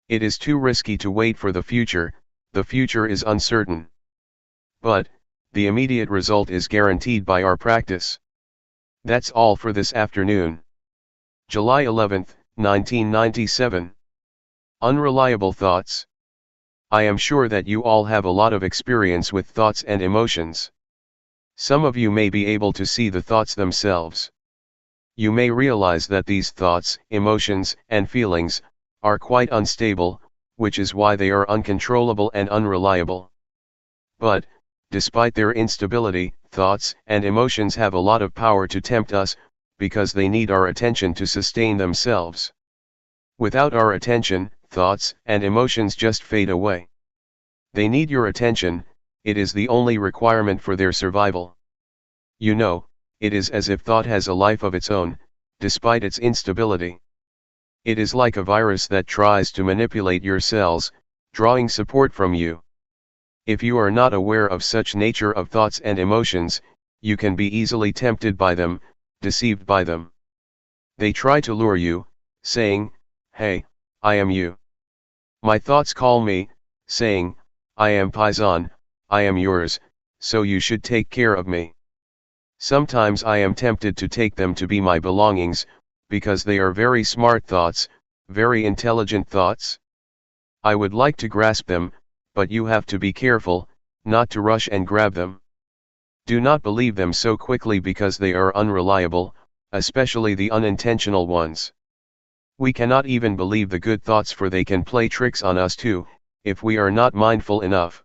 It is too risky to wait for the future is uncertain. But, the immediate result is guaranteed by our practice. That's all for this afternoon. July 11, 1997. Unreliable thoughts. I am sure that you all have a lot of experience with thoughts and emotions. Some of you may be able to see the thoughts themselves. You may realize that these thoughts, emotions, and feelings are quite unstable, which is why they are uncontrollable and unreliable. But, despite their instability, thoughts and emotions have a lot of power to tempt us, because they need our attention to sustain themselves. Without our attention, thoughts and emotions just fade away. They need your attention, it is the only requirement for their survival. You know, it is as if thought has a life of its own, despite its instability. It is like a virus that tries to manipulate your cells, drawing support from you. If you are not aware of such nature of thoughts and emotions, you can be easily tempted by them, deceived by them. They try to lure you, saying, "Hey, I am you." My thoughts call me, saying, "I am Paisan, I am yours, so you should take care of me." Sometimes I am tempted to take them to be my belongings, because they are very smart thoughts, very intelligent thoughts. I would like to grasp them, but you have to be careful, not to rush and grab them. Do not believe them so quickly because they are unreliable, especially the unintentional ones. We cannot even believe the good thoughts, for they can play tricks on us too, if we are not mindful enough.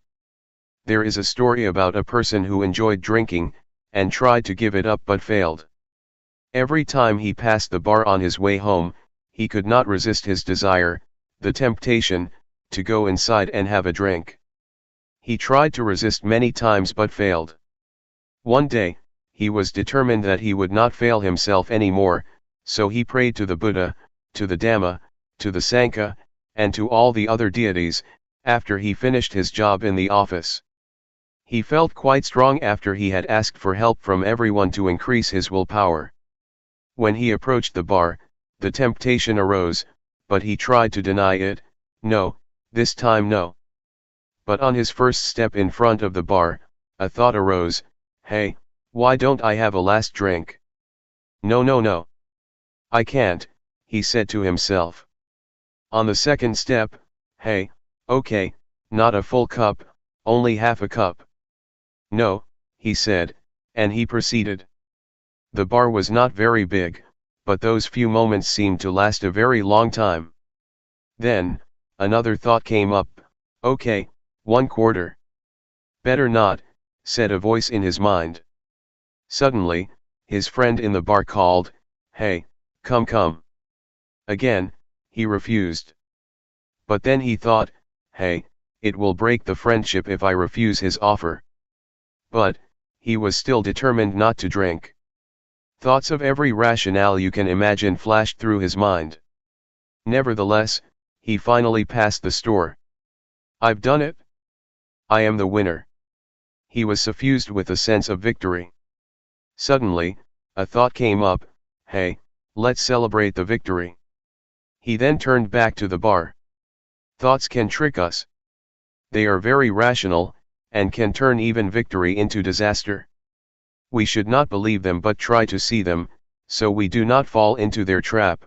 There is a story about a person who enjoyed drinking, and tried to give it up but failed. Every time he passed the bar on his way home, he could not resist his desire, the temptation, to go inside and have a drink. He tried to resist many times but failed. One day, he was determined that he would not fail himself any more, so he prayed to the Buddha, to the Dhamma, to the Sangha, and to all the other deities, after he finished his job in the office. He felt quite strong after he had asked for help from everyone to increase his willpower. When he approached the bar, the temptation arose, but he tried to deny it. No, this time no. But on his first step in front of the bar, a thought arose, "Hey, why don't I have a last drink? No, no, no. I can't," he said to himself. On the second step, "Hey, okay, not a full cup, only half a cup." "No," he said, and he proceeded. The bar was not very big, but those few moments seemed to last a very long time. Then, another thought came up, "Okay, 1/4. Better not," said a voice in his mind. Suddenly, his friend in the bar called, "Hey, come come." Again, he refused. But then he thought, "Hey, it will break the friendship if I refuse his offer." But, he was still determined not to drink. Thoughts of every rationale you can imagine flashed through his mind. Nevertheless, he finally passed the store. "I've done it. I am the winner." He was suffused with a sense of victory. Suddenly, a thought came up, "Hey, let's celebrate the victory." He then turned back to the bar. Thoughts can trick us. They are very rational, and can turn even victory into disaster. We should not believe them but try to see them, so we do not fall into their trap.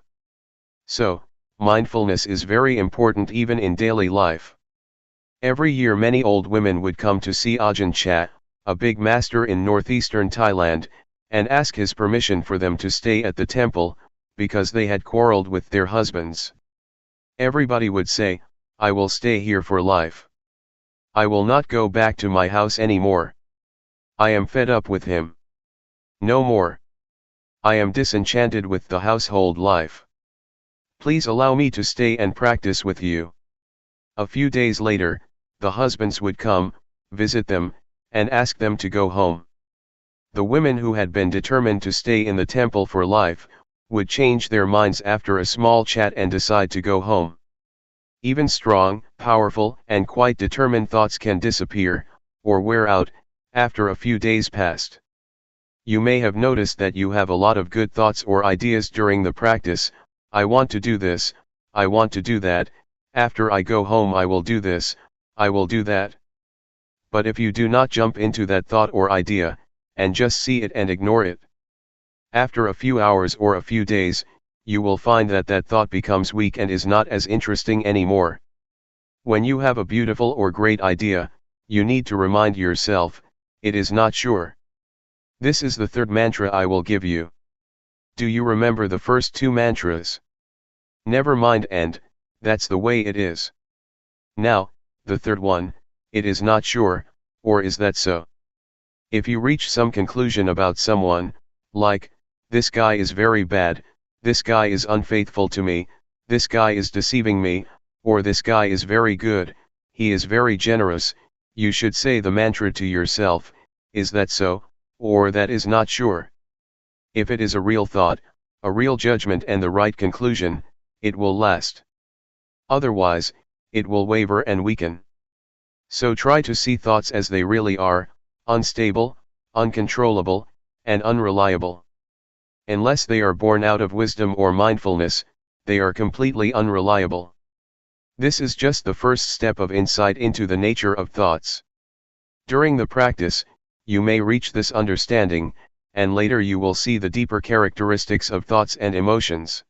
So, mindfulness is very important even in daily life. Every year many old women would come to see Ajahn Chah, a big master in northeastern Thailand, and ask his permission for them to stay at the temple, because they had quarreled with their husbands. Everybody would say, "I will stay here for life. I will not go back to my house anymore. I am fed up with him. No more. I am disenchanted with the household life. Please allow me to stay and practice with you." A few days later, the husbands would come, visit them, and ask them to go home. The women who had been determined to stay in the temple for life, would change their minds after a small chat and decide to go home. Even strong, powerful, and quite determined thoughts can disappear, or wear out, after a few days passed. You may have noticed that you have a lot of good thoughts or ideas during the practice. "I want to do this, I want to do that, after I go home I will do this, I will do that." But if you do not jump into that thought or idea, and just see it and ignore it, after a few hours or a few days, you will find that that thought becomes weak and is not as interesting anymore. When you have a beautiful or great idea, you need to remind yourself, "It is not sure." This is the third mantra I will give you. Do you remember the first two mantras? Never mind and, that's the way it is. Now, the third one, it is not sure, or is that so? If you reach some conclusion about someone, like, this guy is very bad, this guy is unfaithful to me, this guy is deceiving me, or this guy is very good, he is very generous, you should say the mantra to yourself, is that so, or that is not sure. If it is a real thought, a real judgment and the right conclusion, it will last. Otherwise, it will waver and weaken. So try to see thoughts as they really are, unstable, uncontrollable, and unreliable. Unless they are born out of wisdom or mindfulness, they are completely unreliable. This is just the first step of insight into the nature of thoughts. During the practice, you may reach this understanding, and later you will see the deeper characteristics of thoughts and emotions.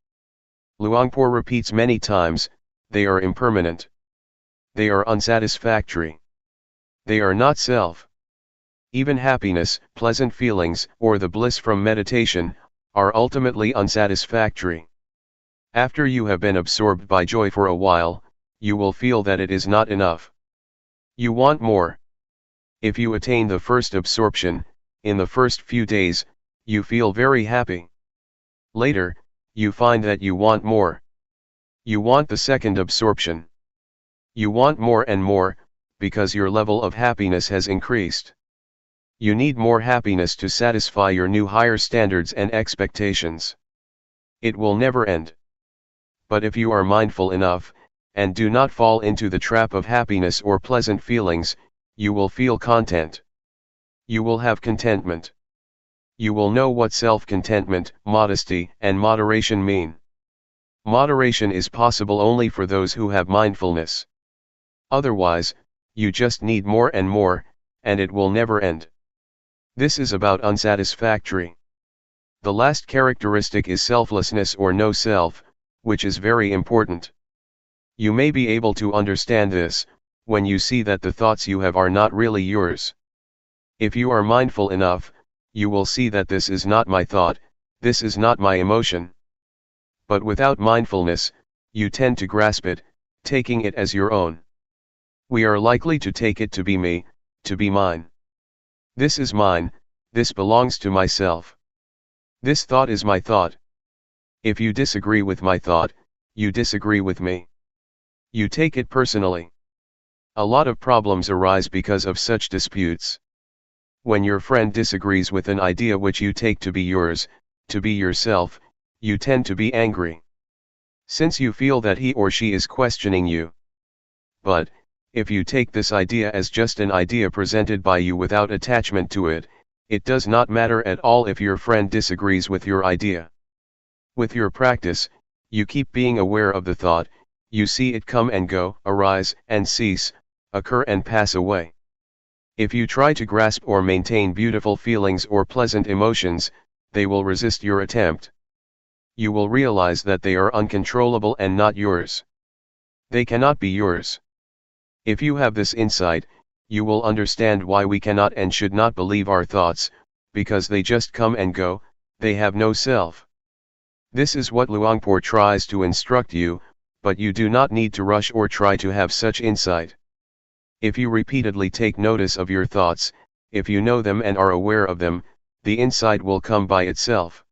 Luangpor repeats many times, they are impermanent. They are unsatisfactory. They are not self. Even happiness, pleasant feelings, or the bliss from meditation, are ultimately unsatisfactory. After you have been absorbed by joy for a while, you will feel that it is not enough. You want more. If you attain the first absorption, in the first few days, you feel very happy. Later, you find that you want more. You want the second absorption. You want more and more, because your level of happiness has increased. You need more happiness to satisfy your new higher standards and expectations. It will never end. But if you are mindful enough, and do not fall into the trap of happiness or pleasant feelings, you will feel content. You will have contentment. You will know what self-contentment, modesty, and moderation mean. Moderation is possible only for those who have mindfulness. Otherwise, you just need more, and it will never end. This is about unsatisfactory. The last characteristic is selflessness or no self, which is very important. You may be able to understand this, when you see that the thoughts you have are not really yours. If you are mindful enough, you will see that this is not my thought, this is not my emotion. But without mindfulness, you tend to grasp it, taking it as your own. We are likely to take it to be me, to be mine. This is mine, this belongs to myself. This thought is my thought. If you disagree with my thought, you disagree with me. You take it personally. A lot of problems arise because of such disputes. When your friend disagrees with an idea which you take to be yours, to be yourself, you tend to be angry. Since you feel that he or she is questioning you. But, if you take this idea as just an idea presented by you without attachment to it, it does not matter at all if your friend disagrees with your idea. With your practice, you keep being aware of the thought, you see it come and go, arise and cease, occur and pass away. If you try to grasp or maintain beautiful feelings or pleasant emotions, they will resist your attempt. You will realize that they are uncontrollable and not yours. They cannot be yours. If you have this insight, you will understand why we cannot and should not believe our thoughts, because they just come and go, they have no self. This is what Luangpor tries to instruct you, but you do not need to rush or try to have such insight. If you repeatedly take notice of your thoughts, if you know them and are aware of them, the insight will come by itself.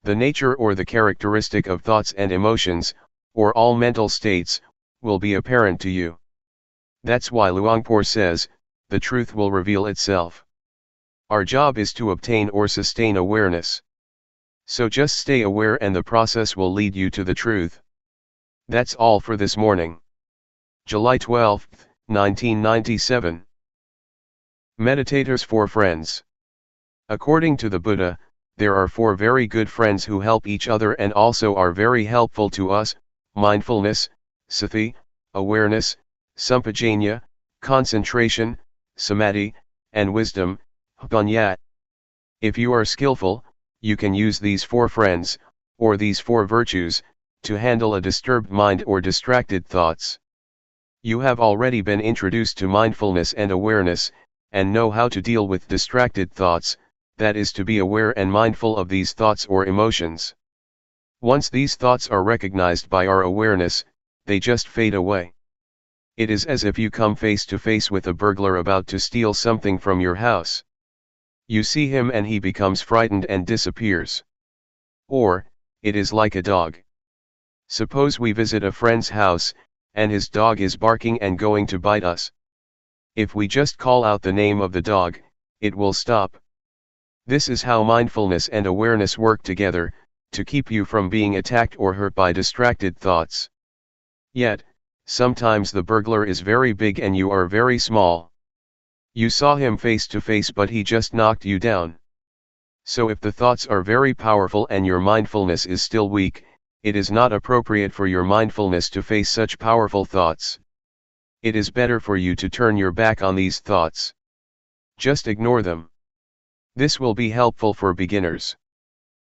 The nature or the characteristic of thoughts and emotions, or all mental states, will be apparent to you. That's why Luangpor says, the truth will reveal itself. Our job is to obtain or sustain awareness. So just stay aware and the process will lead you to the truth. That's all for this morning. July 12, 1997. Meditators for Friends. According to the Buddha, there are 4 very good friends who help each other and also are very helpful to us: mindfulness, sati, awareness, sampajanya, concentration, samadhi, and wisdom, panya. If you are skillful, you can use these 4 friends, or these 4 virtues, to handle a disturbed mind or distracted thoughts. You have already been introduced to mindfulness and awareness, and know how to deal with distracted thoughts, that is to be aware and mindful of these thoughts or emotions. Once these thoughts are recognized by our awareness, they just fade away. It is as if you come face to face with a burglar about to steal something from your house. You see him and he becomes frightened and disappears. Or, it is like a dog. Suppose we visit a friend's house, and his dog is barking and going to bite us. If we just call out the name of the dog, it will stop. This is how mindfulness and awareness work together, to keep you from being attacked or hurt by distracted thoughts. Yet, sometimes the burglar is very big and you are very small. You saw him face to face but he just knocked you down. So if the thoughts are very powerful and your mindfulness is still weak, it is not appropriate for your mindfulness to face such powerful thoughts. It is better for you to turn your back on these thoughts. Just ignore them. This will be helpful for beginners.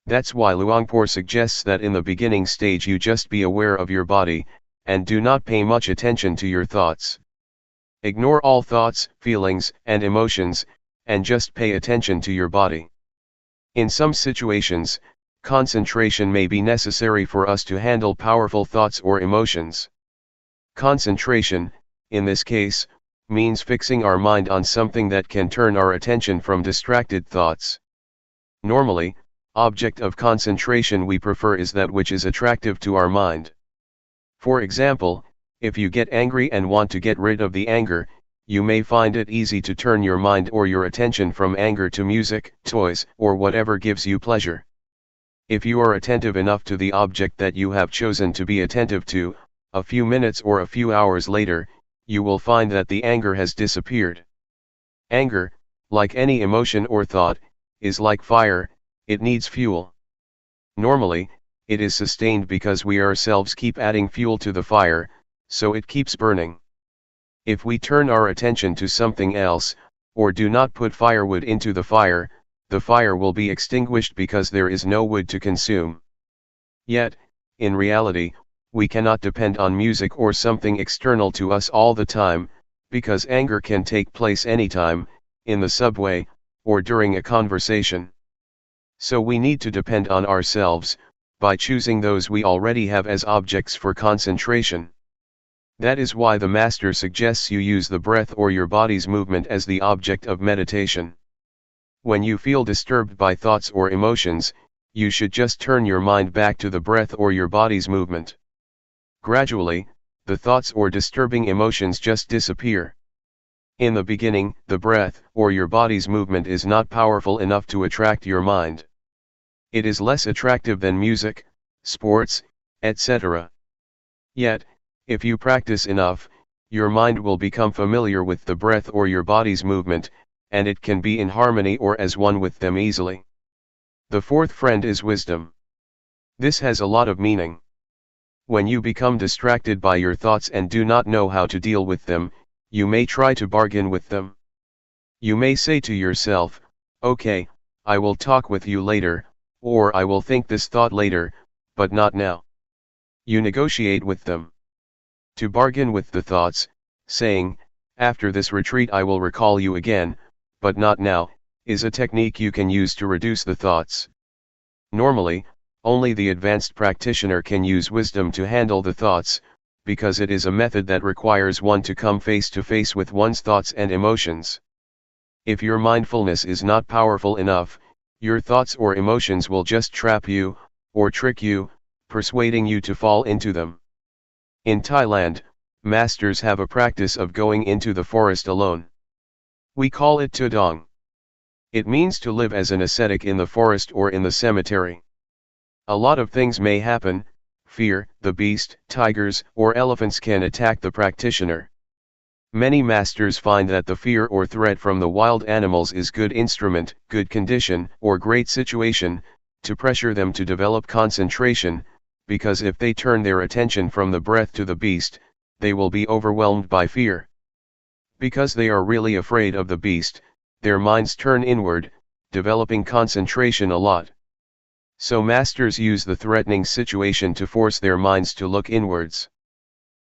That's why Luangpor suggests that in the beginning stage you just be aware of your body, and do not pay much attention to your thoughts. Ignore all thoughts, feelings, and emotions, and just pay attention to your body. In some situations, concentration may be necessary for us to handle powerful thoughts or emotions. Concentration, in this case, means fixing our mind on something that can turn our attention from distracted thoughts. Normally, object of concentration we prefer is that which is attractive to our mind. For example, if you get angry and want to get rid of the anger, you may find it easy to turn your mind or your attention from anger to music, toys, or whatever gives you pleasure. If you are attentive enough to the object that you have chosen to be attentive to, a few minutes or a few hours later, you will find that the anger has disappeared. Anger, like any emotion or thought, is like fire, it needs fuel. Normally, it is sustained because we ourselves keep adding fuel to the fire, so it keeps burning. If we turn our attention to something else, or do not put firewood into the fire will be extinguished because there is no wood to consume. Yet, in reality, we cannot depend on music or something external to us all the time, because anger can take place anytime, in the subway, or during a conversation. So we need to depend on ourselves, by choosing those we already have as objects for concentration. That is why the master suggests you use the breath or your body's movement as the object of meditation. When you feel disturbed by thoughts or emotions, you should just turn your mind back to the breath or your body's movement. Gradually, the thoughts or disturbing emotions just disappear. In the beginning, the breath or your body's movement is not powerful enough to attract your mind. It is less attractive than music, sports, etc. Yet, if you practice enough, your mind will become familiar with the breath or your body's movement, and it can be in harmony or as one with them easily. The fourth friend is wisdom. This has a lot of meaning. When you become distracted by your thoughts and do not know how to deal with them, you may try to bargain with them. You may say to yourself, "Okay, I will talk with you later," or "I will think this thought later, but not now." You negotiate with them. To bargain with the thoughts, saying, "After this retreat I will recall you again, but not now," is a technique you can use to reduce the thoughts. Normally, only the advanced practitioner can use wisdom to handle the thoughts, because it is a method that requires one to come face to face with one's thoughts and emotions. If your mindfulness is not powerful enough, your thoughts or emotions will just trap you, or trick you, persuading you to fall into them. In Thailand, masters have a practice of going into the forest alone. We call it tudong. It means to live as an ascetic in the forest or in the cemetery. A lot of things may happen: fear, the beast, tigers, or elephants can attack the practitioner. Many masters find that the fear or threat from the wild animals is good instrument, good condition, or great situation, to pressure them to develop concentration, because if they turn their attention from the breath to the beast, they will be overwhelmed by fear. Because they are really afraid of the beast, their minds turn inward, developing concentration a lot. So masters use the threatening situation to force their minds to look inwards.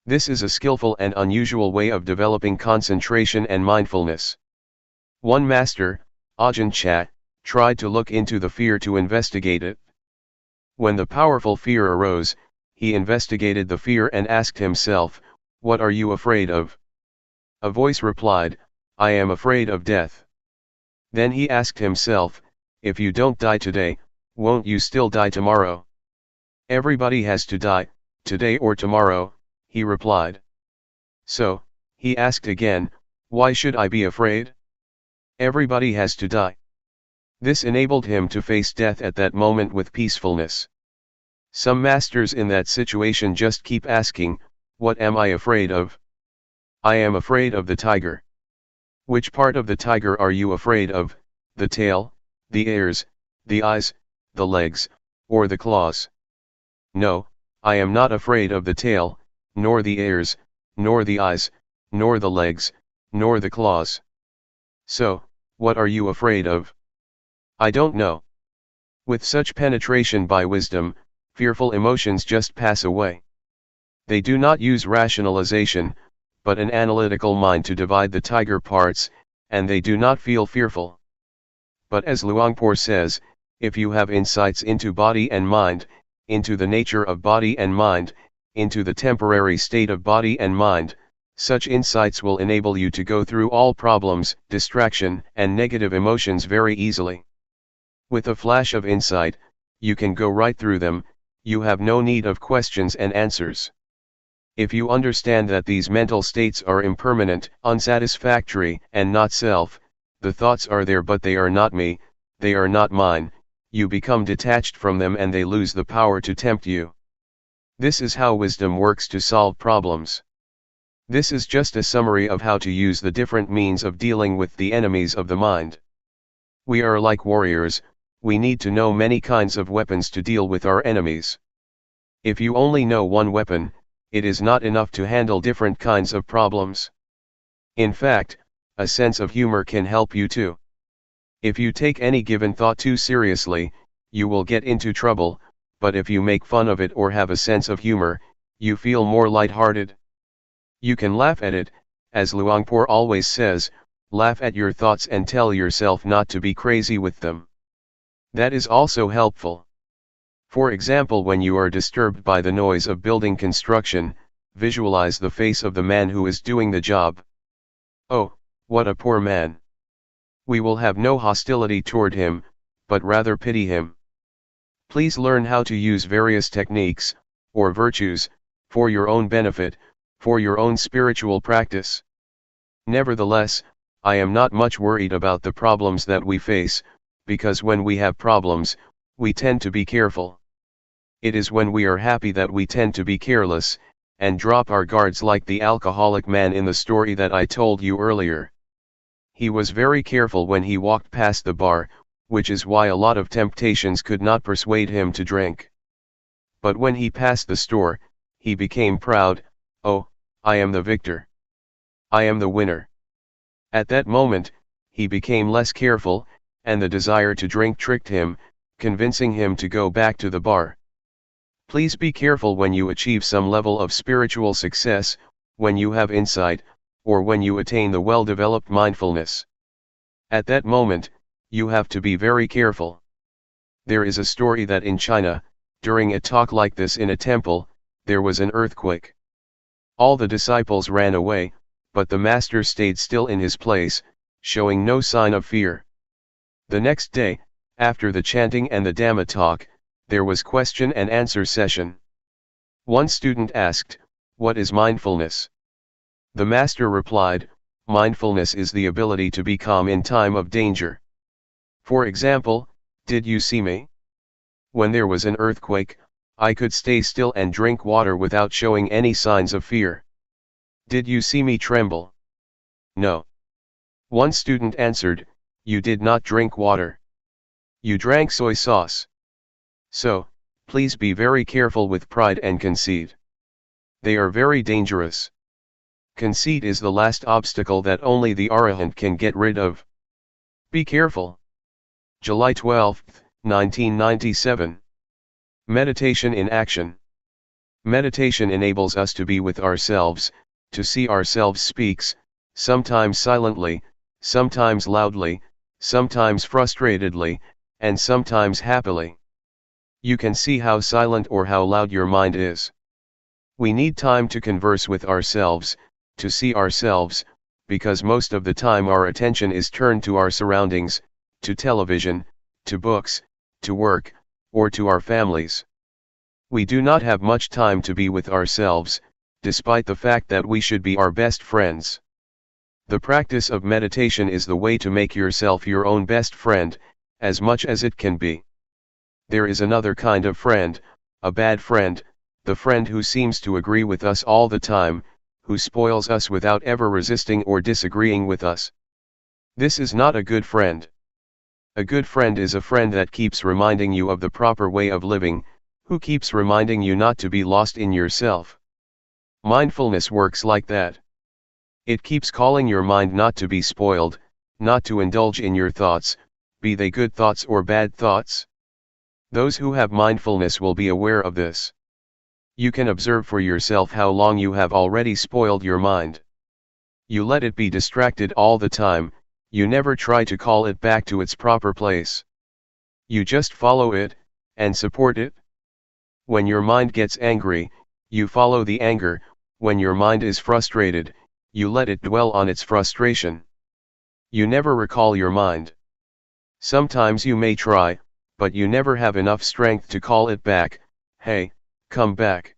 This is a skillful and unusual way of developing concentration and mindfulness. One master, Ajahn Chah, tried to look into the fear to investigate it. When the powerful fear arose, he investigated the fear and asked himself, "What are you afraid of?" A voice replied, "I am afraid of death." Then he asked himself, "If you don't die today, won't you still die tomorrow?" "Everybody has to die, today or tomorrow," he replied. So, he asked again, "Why should I be afraid? Everybody has to die." This enabled him to face death at that moment with peacefulness. Some masters in that situation just keep asking, what am I afraid of? I am afraid of the tiger. Which part of the tiger are you afraid of, the tail, the ears, the eyes, the legs, or the claws? No, I am not afraid of the tail, nor the ears, nor the eyes, nor the legs, nor the claws. So, what are you afraid of? I don't know. With such penetration by wisdom, fearful emotions just pass away. They do not use rationalization, but an analytical mind to divide the tiger parts, and they do not feel fearful. But as Luangpor says, if you have insights into body and mind, into the nature of body and mind, into the temporary state of body and mind, such insights will enable you to go through all problems, distraction, and negative emotions very easily. With a flash of insight, you can go right through them, you have no need of questions and answers. If you understand that these mental states are impermanent, unsatisfactory, and not self, the thoughts are there but they are not me, they are not mine, you become detached from them and they lose the power to tempt you. This is how wisdom works to solve problems. This is just a summary of how to use the different means of dealing with the enemies of the mind. We are like warriors, we need to know many kinds of weapons to deal with our enemies. If you only know one weapon, it is not enough to handle different kinds of problems. In fact, a sense of humor can help you too. If you take any given thought too seriously, you will get into trouble, but if you make fun of it or have a sense of humor, you feel more lighthearted. You can laugh at it, as Luangpor always says, laugh at your thoughts and tell yourself not to be crazy with them. That is also helpful. For example, when you are disturbed by the noise of building construction, visualize the face of the man who is doing the job. Oh, what a poor man. We will have no hostility toward him, but rather pity him. Please learn how to use various techniques, or virtues, for your own benefit, for your own spiritual practice. Nevertheless, I am not much worried about the problems that we face, because when we have problems, we tend to be careful. It is when we are happy that we tend to be careless, and drop our guards like the alcoholic man in the story that I told you earlier. He was very careful when he walked past the bar, which is why a lot of temptations could not persuade him to drink. But when he passed the store, he became proud. Oh, I am the victor. I am the winner. At that moment, he became less careful, and the desire to drink tricked him, convincing him to go back to the bar. Please be careful when you achieve some level of spiritual success, when you have insight, or when you attain the well-developed mindfulness. At that moment, you have to be very careful. There is a story that in China, during a talk like this in a temple, there was an earthquake. All the disciples ran away, but the master stayed still in his place, showing no sign of fear. The next day, after the chanting and the Dhamma talk, there was question and answer session. One student asked, "What is mindfulness?" The master replied, "Mindfulness is the ability to be calm in time of danger. For example, did you see me? When there was an earthquake, I could stay still and drink water without showing any signs of fear. Did you see me tremble? No." One student answered, "You did not drink water. You drank soy sauce." So, please be very careful with pride and conceit. They are very dangerous. Conceit is the last obstacle that only the Arahant can get rid of. Be careful. July 12, 1997. Meditation in action. Meditation enables us to be with ourselves, to see ourselves speaks, sometimes silently, sometimes loudly, sometimes frustratedly, and sometimes happily. You can see how silent or how loud your mind is. We need time to converse with ourselves, to see ourselves, because most of the time our attention is turned to our surroundings, to television, to books, to work, or to our families. We do not have much time to be with ourselves, despite the fact that we should be our best friends. The practice of meditation is the way to make yourself your own best friend, as much as it can be. There is another kind of friend, a bad friend, the friend who seems to agree with us all the time, who spoils us without ever resisting or disagreeing with us. This is not a good friend. A good friend is a friend that keeps reminding you of the proper way of living, who keeps reminding you not to be lost in yourself. Mindfulness works like that. It keeps calling your mind not to be spoiled, not to indulge in your thoughts, be they good thoughts or bad thoughts. Those who have mindfulness will be aware of this. You can observe for yourself how long you have already spoiled your mind. You let it be distracted all the time, you never try to call it back to its proper place. You just follow it, and support it. When your mind gets angry, you follow the anger. When your mind is frustrated, you let it dwell on its frustration. You never recall your mind. Sometimes you may try, but you never have enough strength to call it back. Hey, come back.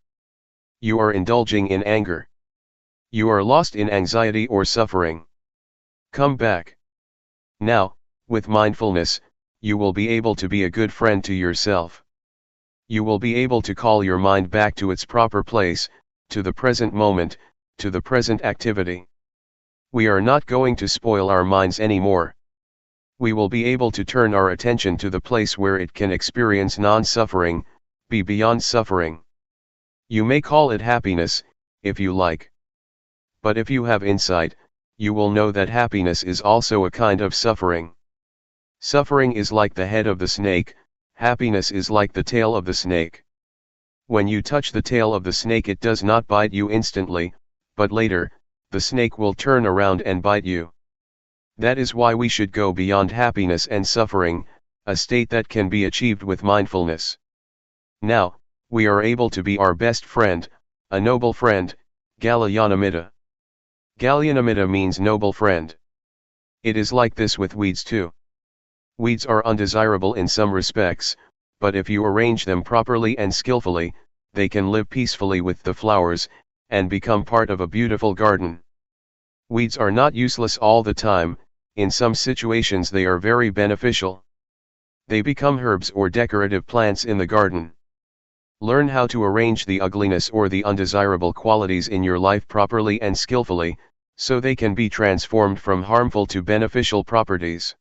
You are indulging in anger. You are lost in anxiety or suffering. Come back. Now, with mindfulness, you will be able to be a good friend to yourself. You will be able to call your mind back to its proper place, to the present moment, to the present activity. We are not going to spoil our minds anymore. We will be able to turn our attention to the place where it can experience non-suffering, be beyond suffering. You may call it happiness, if you like. But if you have insight, you will know that happiness is also a kind of suffering. Suffering is like the head of the snake, happiness is like the tail of the snake. When you touch the tail of the snake, it does not bite you instantly, but later, the snake will turn around and bite you. That is why we should go beyond happiness and suffering, a state that can be achieved with mindfulness. Now, we are able to be our best friend, a noble friend, Kalyanamitta. Kalyanamitta means noble friend. It is like this with weeds too. Weeds are undesirable in some respects, but if you arrange them properly and skillfully, they can live peacefully with the flowers, and become part of a beautiful garden. Weeds are not useless all the time, in some situations they are very beneficial. They become herbs or decorative plants in the garden. Learn how to arrange the ugliness or the undesirable qualities in your life properly and skillfully, so they can be transformed from harmful to beneficial properties.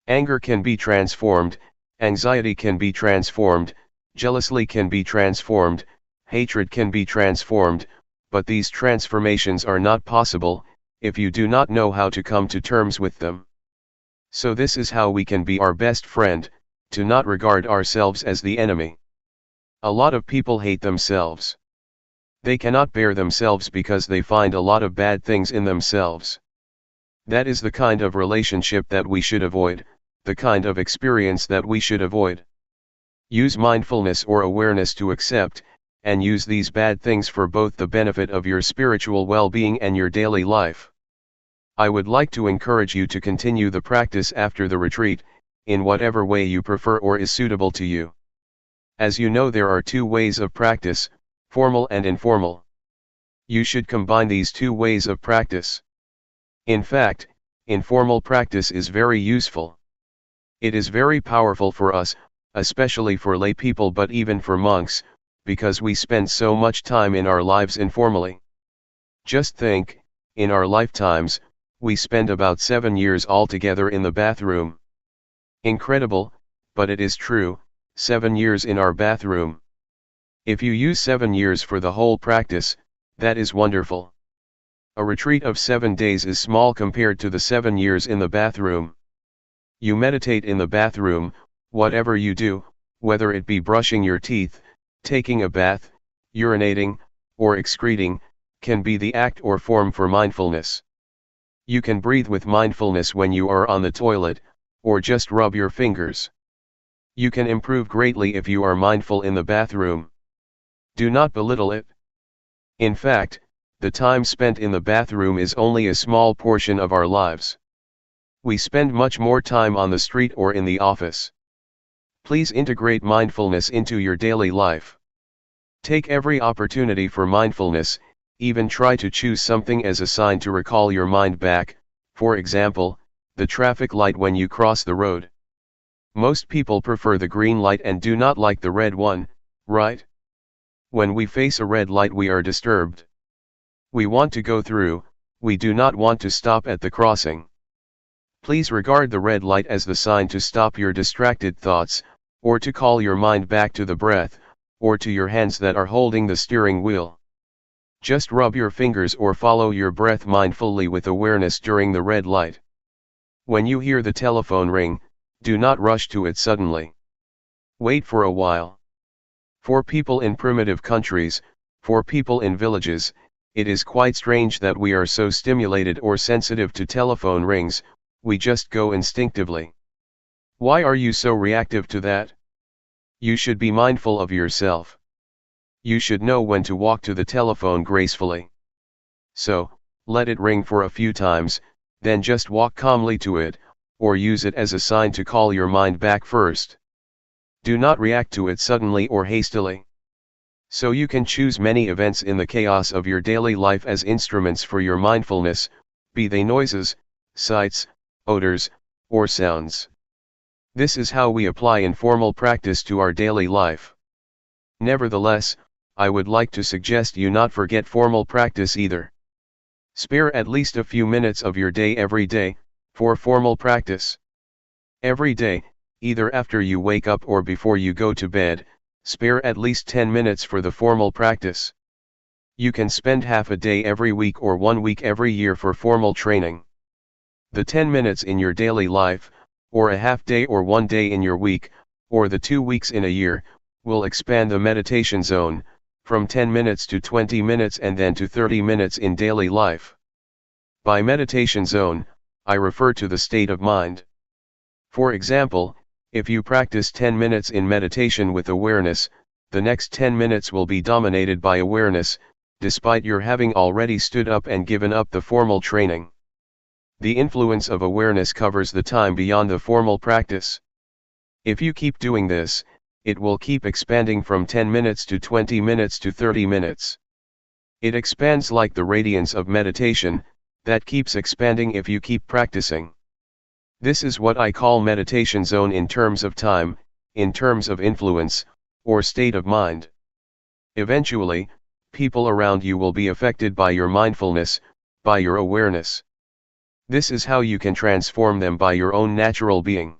Anger can be transformed, anxiety can be transformed, jealousy can be transformed, hatred can be transformed, but these transformations are not possible, if you do not know how to come to terms with them. So this is how we can be our best friend, to not regard ourselves as the enemy. A lot of people hate themselves. They cannot bear themselves because they find a lot of bad things in themselves. That is the kind of relationship that we should avoid, the kind of experience that we should avoid. Use mindfulness or awareness to accept, and use these bad things for both the benefit of your spiritual well-being and your daily life. I would like to encourage you to continue the practice after the retreat, in whatever way you prefer or is suitable to you. As you know, there are two ways of practice, formal and informal. You should combine these two ways of practice. In fact, informal practice is very useful. It is very powerful for us, especially for lay people, but even for monks, because we spend so much time in our lives informally. Just think, in our lifetimes, we spend about 7 years altogether in the bathroom. Incredible, but it is true, 7 years in our bathroom. If you use 7 years for the whole practice, that is wonderful. A retreat of 7 days is small compared to the 7 years in the bathroom. You meditate in the bathroom, whatever you do, whether it be brushing your teeth, taking a bath, urinating, or excreting, can be the act or form for mindfulness. You can breathe with mindfulness when you are on the toilet, or just rub your fingers. You can improve greatly if you are mindful in the bathroom. Do not belittle it. In fact, the time spent in the bathroom is only a small portion of our lives. We spend much more time on the street or in the office. Please integrate mindfulness into your daily life. Take every opportunity for mindfulness, even try to choose something as a sign to recall your mind back, for example, the traffic light when you cross the road. Most people prefer the green light and do not like the red one, right? When we face a red light we are disturbed. We want to go through, we do not want to stop at the crossing. Please regard the red light as the sign to stop your distracted thoughts, or to call your mind back to the breath, or to your hands that are holding the steering wheel. Just rub your fingers or follow your breath mindfully with awareness during the red light. When you hear the telephone ring, do not rush to it suddenly. Wait for a while. For people in primitive countries, for people in villages, it is quite strange that we are so stimulated or sensitive to telephone rings, we just go instinctively. Why are you so reactive to that? You should be mindful of yourself. You should know when to walk to the telephone gracefully. So, let it ring for a few times, then just walk calmly to it, or use it as a sign to call your mind back first. Do not react to it suddenly or hastily. So you can choose many events in the chaos of your daily life as instruments for your mindfulness, be they noises, sights, odors, or sounds. This is how we apply informal practice to our daily life. Nevertheless, I would like to suggest you not forget formal practice either. Spare at least a few minutes of your day every day, for formal practice. Every day, either after you wake up or before you go to bed, spare at least 10 minutes for the formal practice. You can spend half a day every week or 1 week every year for formal training. The 10 minutes in your daily life, or a half day or 1 day in your week, or the 2 weeks in a year, will expand the meditation zone, from 10 minutes to 20 minutes and then to 30 minutes in daily life. By meditation zone, I refer to the state of mind. For example, if you practice 10 minutes in meditation with awareness, the next 10 minutes will be dominated by awareness, despite your having already stood up and given up the formal training. The influence of awareness covers the time beyond the formal practice. If you keep doing this, it will keep expanding from 10 minutes to 20 minutes to 30 minutes. It expands like the radiance of meditation, that keeps expanding if you keep practicing. This is what I call meditation zone in terms of time, in terms of influence, or state of mind. Eventually, people around you will be affected by your mindfulness, by your awareness. This is how you can transform them by your own natural being.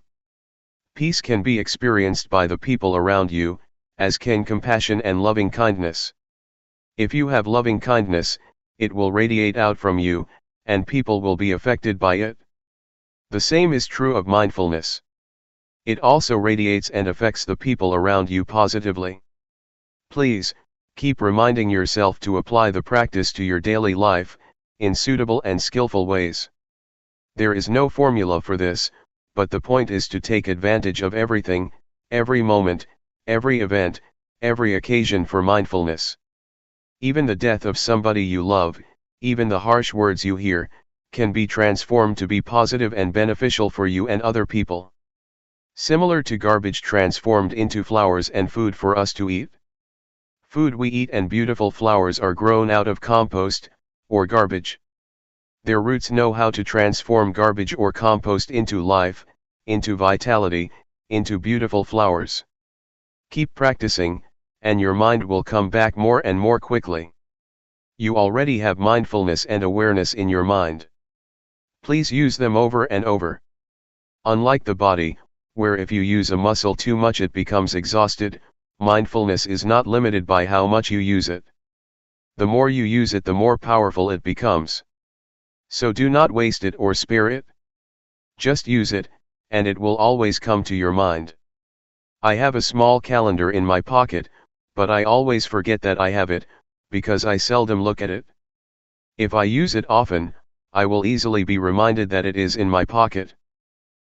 Peace can be experienced by the people around you, as can compassion and loving kindness. If you have loving kindness, it will radiate out from you, and people will be affected by it. The same is true of mindfulness. It also radiates and affects the people around you positively. Please, keep reminding yourself to apply the practice to your daily life, in suitable and skillful ways. There is no formula for this, but the point is to take advantage of everything, every moment, every event, every occasion for mindfulness. Even the death of somebody you love, even the harsh words you hear, can be transformed to be positive and beneficial for you and other people. Similar to garbage transformed into flowers and food for us to eat. Food we eat and beautiful flowers are grown out of compost, or garbage. Their roots know how to transform garbage or compost into life, into vitality, into beautiful flowers. Keep practicing, and your mind will come back more and more quickly. You already have mindfulness and awareness in your mind. Please use them over and over. Unlike the body, where if you use a muscle too much it becomes exhausted, mindfulness is not limited by how much you use it. The more you use it, the more powerful it becomes. So do not waste it or spare it. Just use it, and it will always come to your mind. I have a small calendar in my pocket, but I always forget that I have it, because I seldom look at it. If I use it often, I will easily be reminded that it is in my pocket.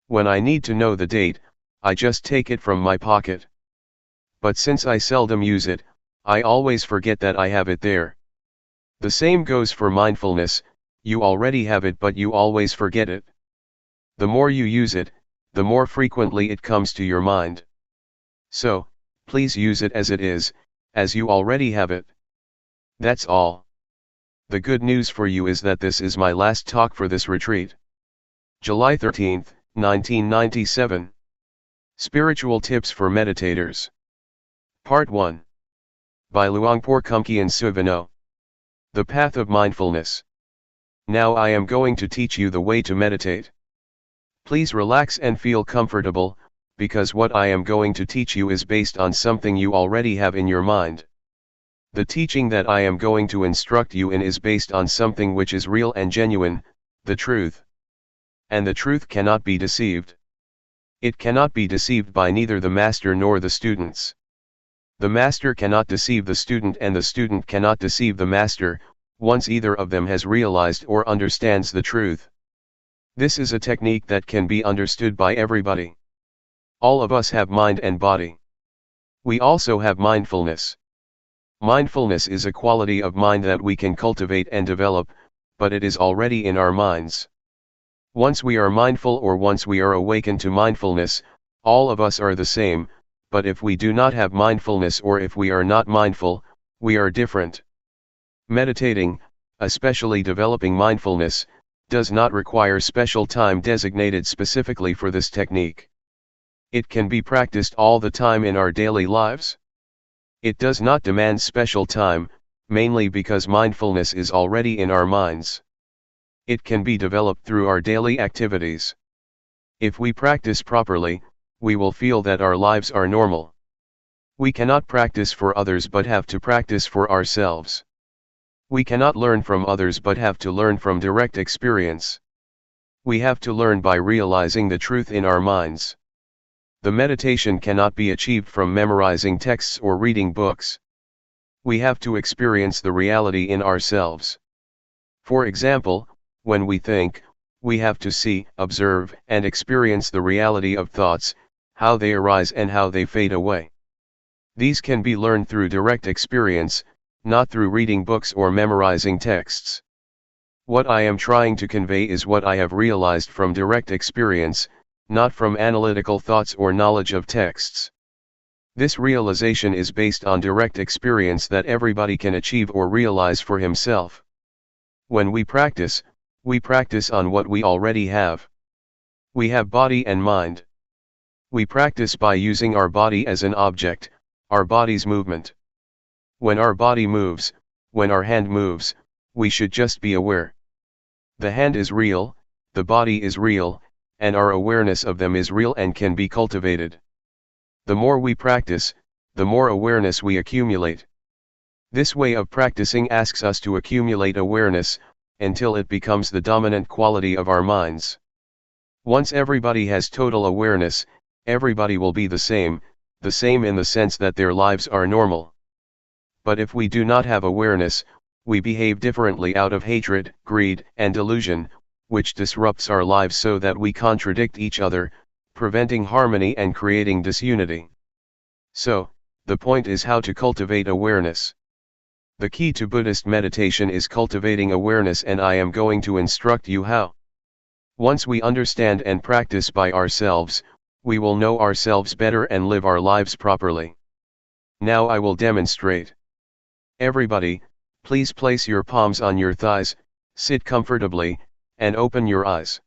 When I need to know the date, I just take it from my pocket. But since I seldom use it, I always forget that I have it there. The same goes for mindfulness. You already have it but you always forget it. The more you use it, the more frequently it comes to your mind. So, please use it as it is, as you already have it. That's all. The good news for you is that this is my last talk for this retreat. July 13, 1997. Spiritual Tips for Meditators. Part 1. by Luangpor Teean. The Path of Mindfulness. Now I am going to teach you the way to meditate. Please relax and feel comfortable, because what I am going to teach you is based on something you already have in your mind. The teaching that I am going to instruct you in is based on something which is real and genuine, the truth. And the truth cannot be deceived. It cannot be deceived by neither the master nor the students. The master cannot deceive the student and the student cannot deceive the master, once either of them has realized or understands the truth. This is a technique that can be understood by everybody. All of us have mind and body. We also have mindfulness. Mindfulness is a quality of mind that we can cultivate and develop, but it is already in our minds. Once we are mindful or once we are awakened to mindfulness, all of us are the same, but if we do not have mindfulness or if we are not mindful, we are different. Meditating, especially developing mindfulness, does not require special time designated specifically for this technique. It can be practiced all the time in our daily lives. It does not demand special time, mainly because mindfulness is already in our minds. It can be developed through our daily activities. If we practice properly, we will feel that our lives are normal. We cannot practice for others but have to practice for ourselves. We cannot learn from others but have to learn from direct experience. We have to learn by realizing the truth in our minds. The meditation cannot be achieved from memorizing texts or reading books. We have to experience the reality in ourselves. For example, when we think, we have to see, observe, and experience the reality of thoughts, how they arise and how they fade away. These can be learned through direct experience, not through reading books or memorizing texts. What I am trying to convey is what I have realized from direct experience, not from analytical thoughts or knowledge of texts. This realization is based on direct experience that everybody can achieve or realize for himself. When we practice on what we already have. We have body and mind. We practice by using our body as an object, our body's movement. When our body moves, when our hand moves, we should just be aware. The hand is real, the body is real, and our awareness of them is real and can be cultivated. The more we practice, the more awareness we accumulate. This way of practicing asks us to accumulate awareness, until it becomes the dominant quality of our minds. Once everybody has total awareness, everybody will be the same in the sense that their lives are normal. But if we do not have awareness, we behave differently out of hatred, greed, and delusion, which disrupts our lives so that we contradict each other, preventing harmony and creating disunity. So, the point is how to cultivate awareness. The key to Buddhist meditation is cultivating awareness, and I am going to instruct you how. Once we understand and practice by ourselves, we will know ourselves better and live our lives properly. Now I will demonstrate. Everybody, please place your palms on your thighs, sit comfortably, and open your eyes.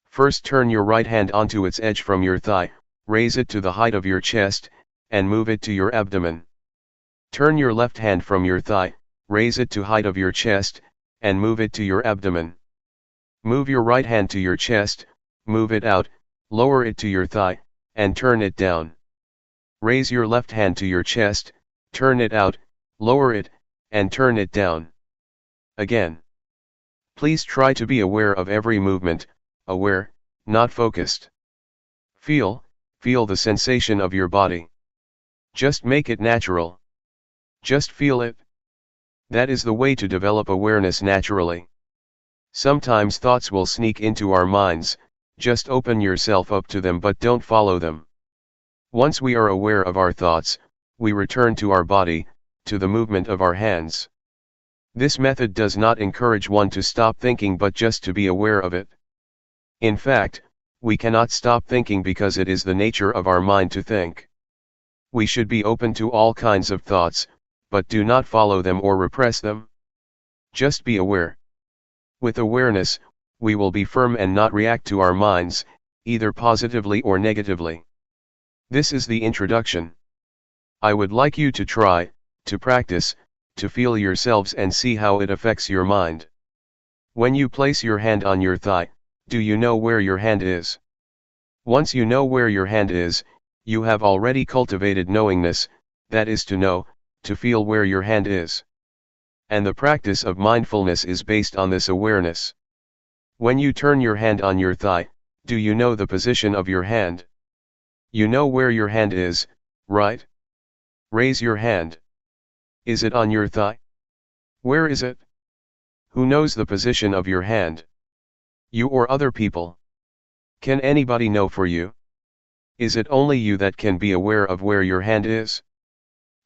First turn your right hand onto its edge from your thigh, raise it to the height of your chest, and move it to your abdomen. Turn your left hand from your thigh, raise it to height of your chest, and move it to your abdomen. Move your right hand to your chest, move it out, lower it to your thigh, and turn it down. Raise your left hand to your chest, turn it out, lower it, and turn it down. Again. Please try to be aware of every movement, aware, not focused. Feel the sensation of your body. Just make it natural. Just feel it. That is the way to develop awareness naturally. Sometimes thoughts will sneak into our minds, just open yourself up to them but don't follow them. Once we are aware of our thoughts, we return to our body, to the movement of our hands. This method does not encourage one to stop thinking but just to be aware of it. In fact, we cannot stop thinking because it is the nature of our mind to think. We should be open to all kinds of thoughts, but do not follow them or repress them. Just be aware. With awareness, we will be firm and not react to our minds, either positively or negatively. This is the introduction. I would like you to try, to practice, to feel yourselves and see how it affects your mind. When you place your hand on your thigh, do you know where your hand is? Once you know where your hand is, you have already cultivated knowingness, that is to know, to feel where your hand is. And the practice of mindfulness is based on this awareness. When you turn your hand on your thigh, do you know the position of your hand? You know where your hand is, right? Raise your hand. Is it on your thigh? Where is it? Who knows the position of your hand? You or other people? Can anybody know for you? Is it only you that can be aware of where your hand is?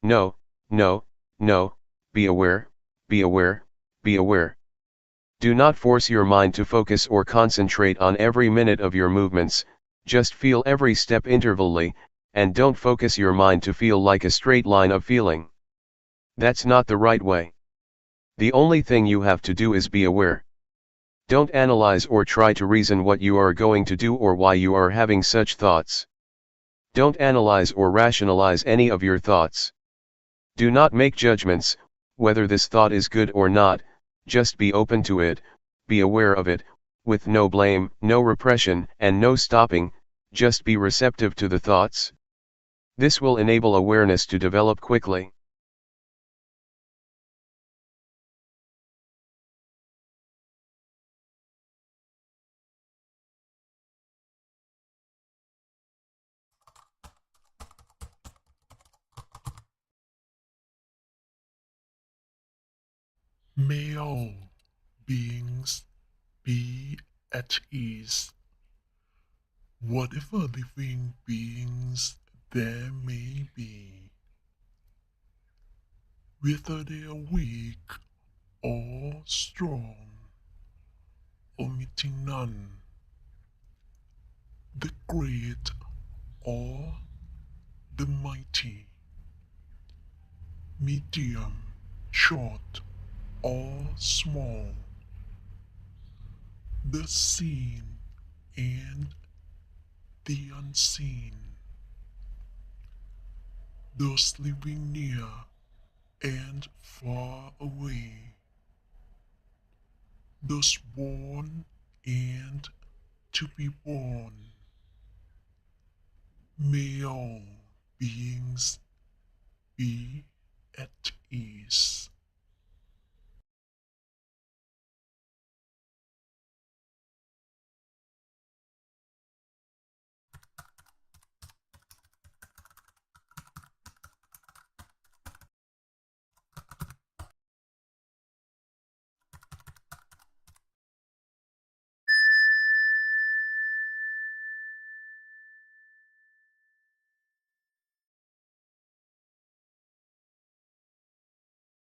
No, no, no, be aware, be aware, be aware. Do not force your mind to focus or concentrate on every minute of your movements, just feel every step intervally, and don't focus your mind to feel like a straight line of feeling. That's not the right way. The only thing you have to do is be aware. Don't analyze or try to reason what you are going to do or why you are having such thoughts. Don't analyze or rationalize any of your thoughts. Do not make judgments, whether this thought is good or not, just be open to it, be aware of it, with no blame, no repression, and no stopping, just be receptive to the thoughts. This will enable awareness to develop quickly. May all beings be at ease, whatever living beings there may be, whether they are weak or strong, omitting none, the great or the mighty, medium, short or small, the seen and the unseen, those living near and far away, those born and to be born. May all beings be at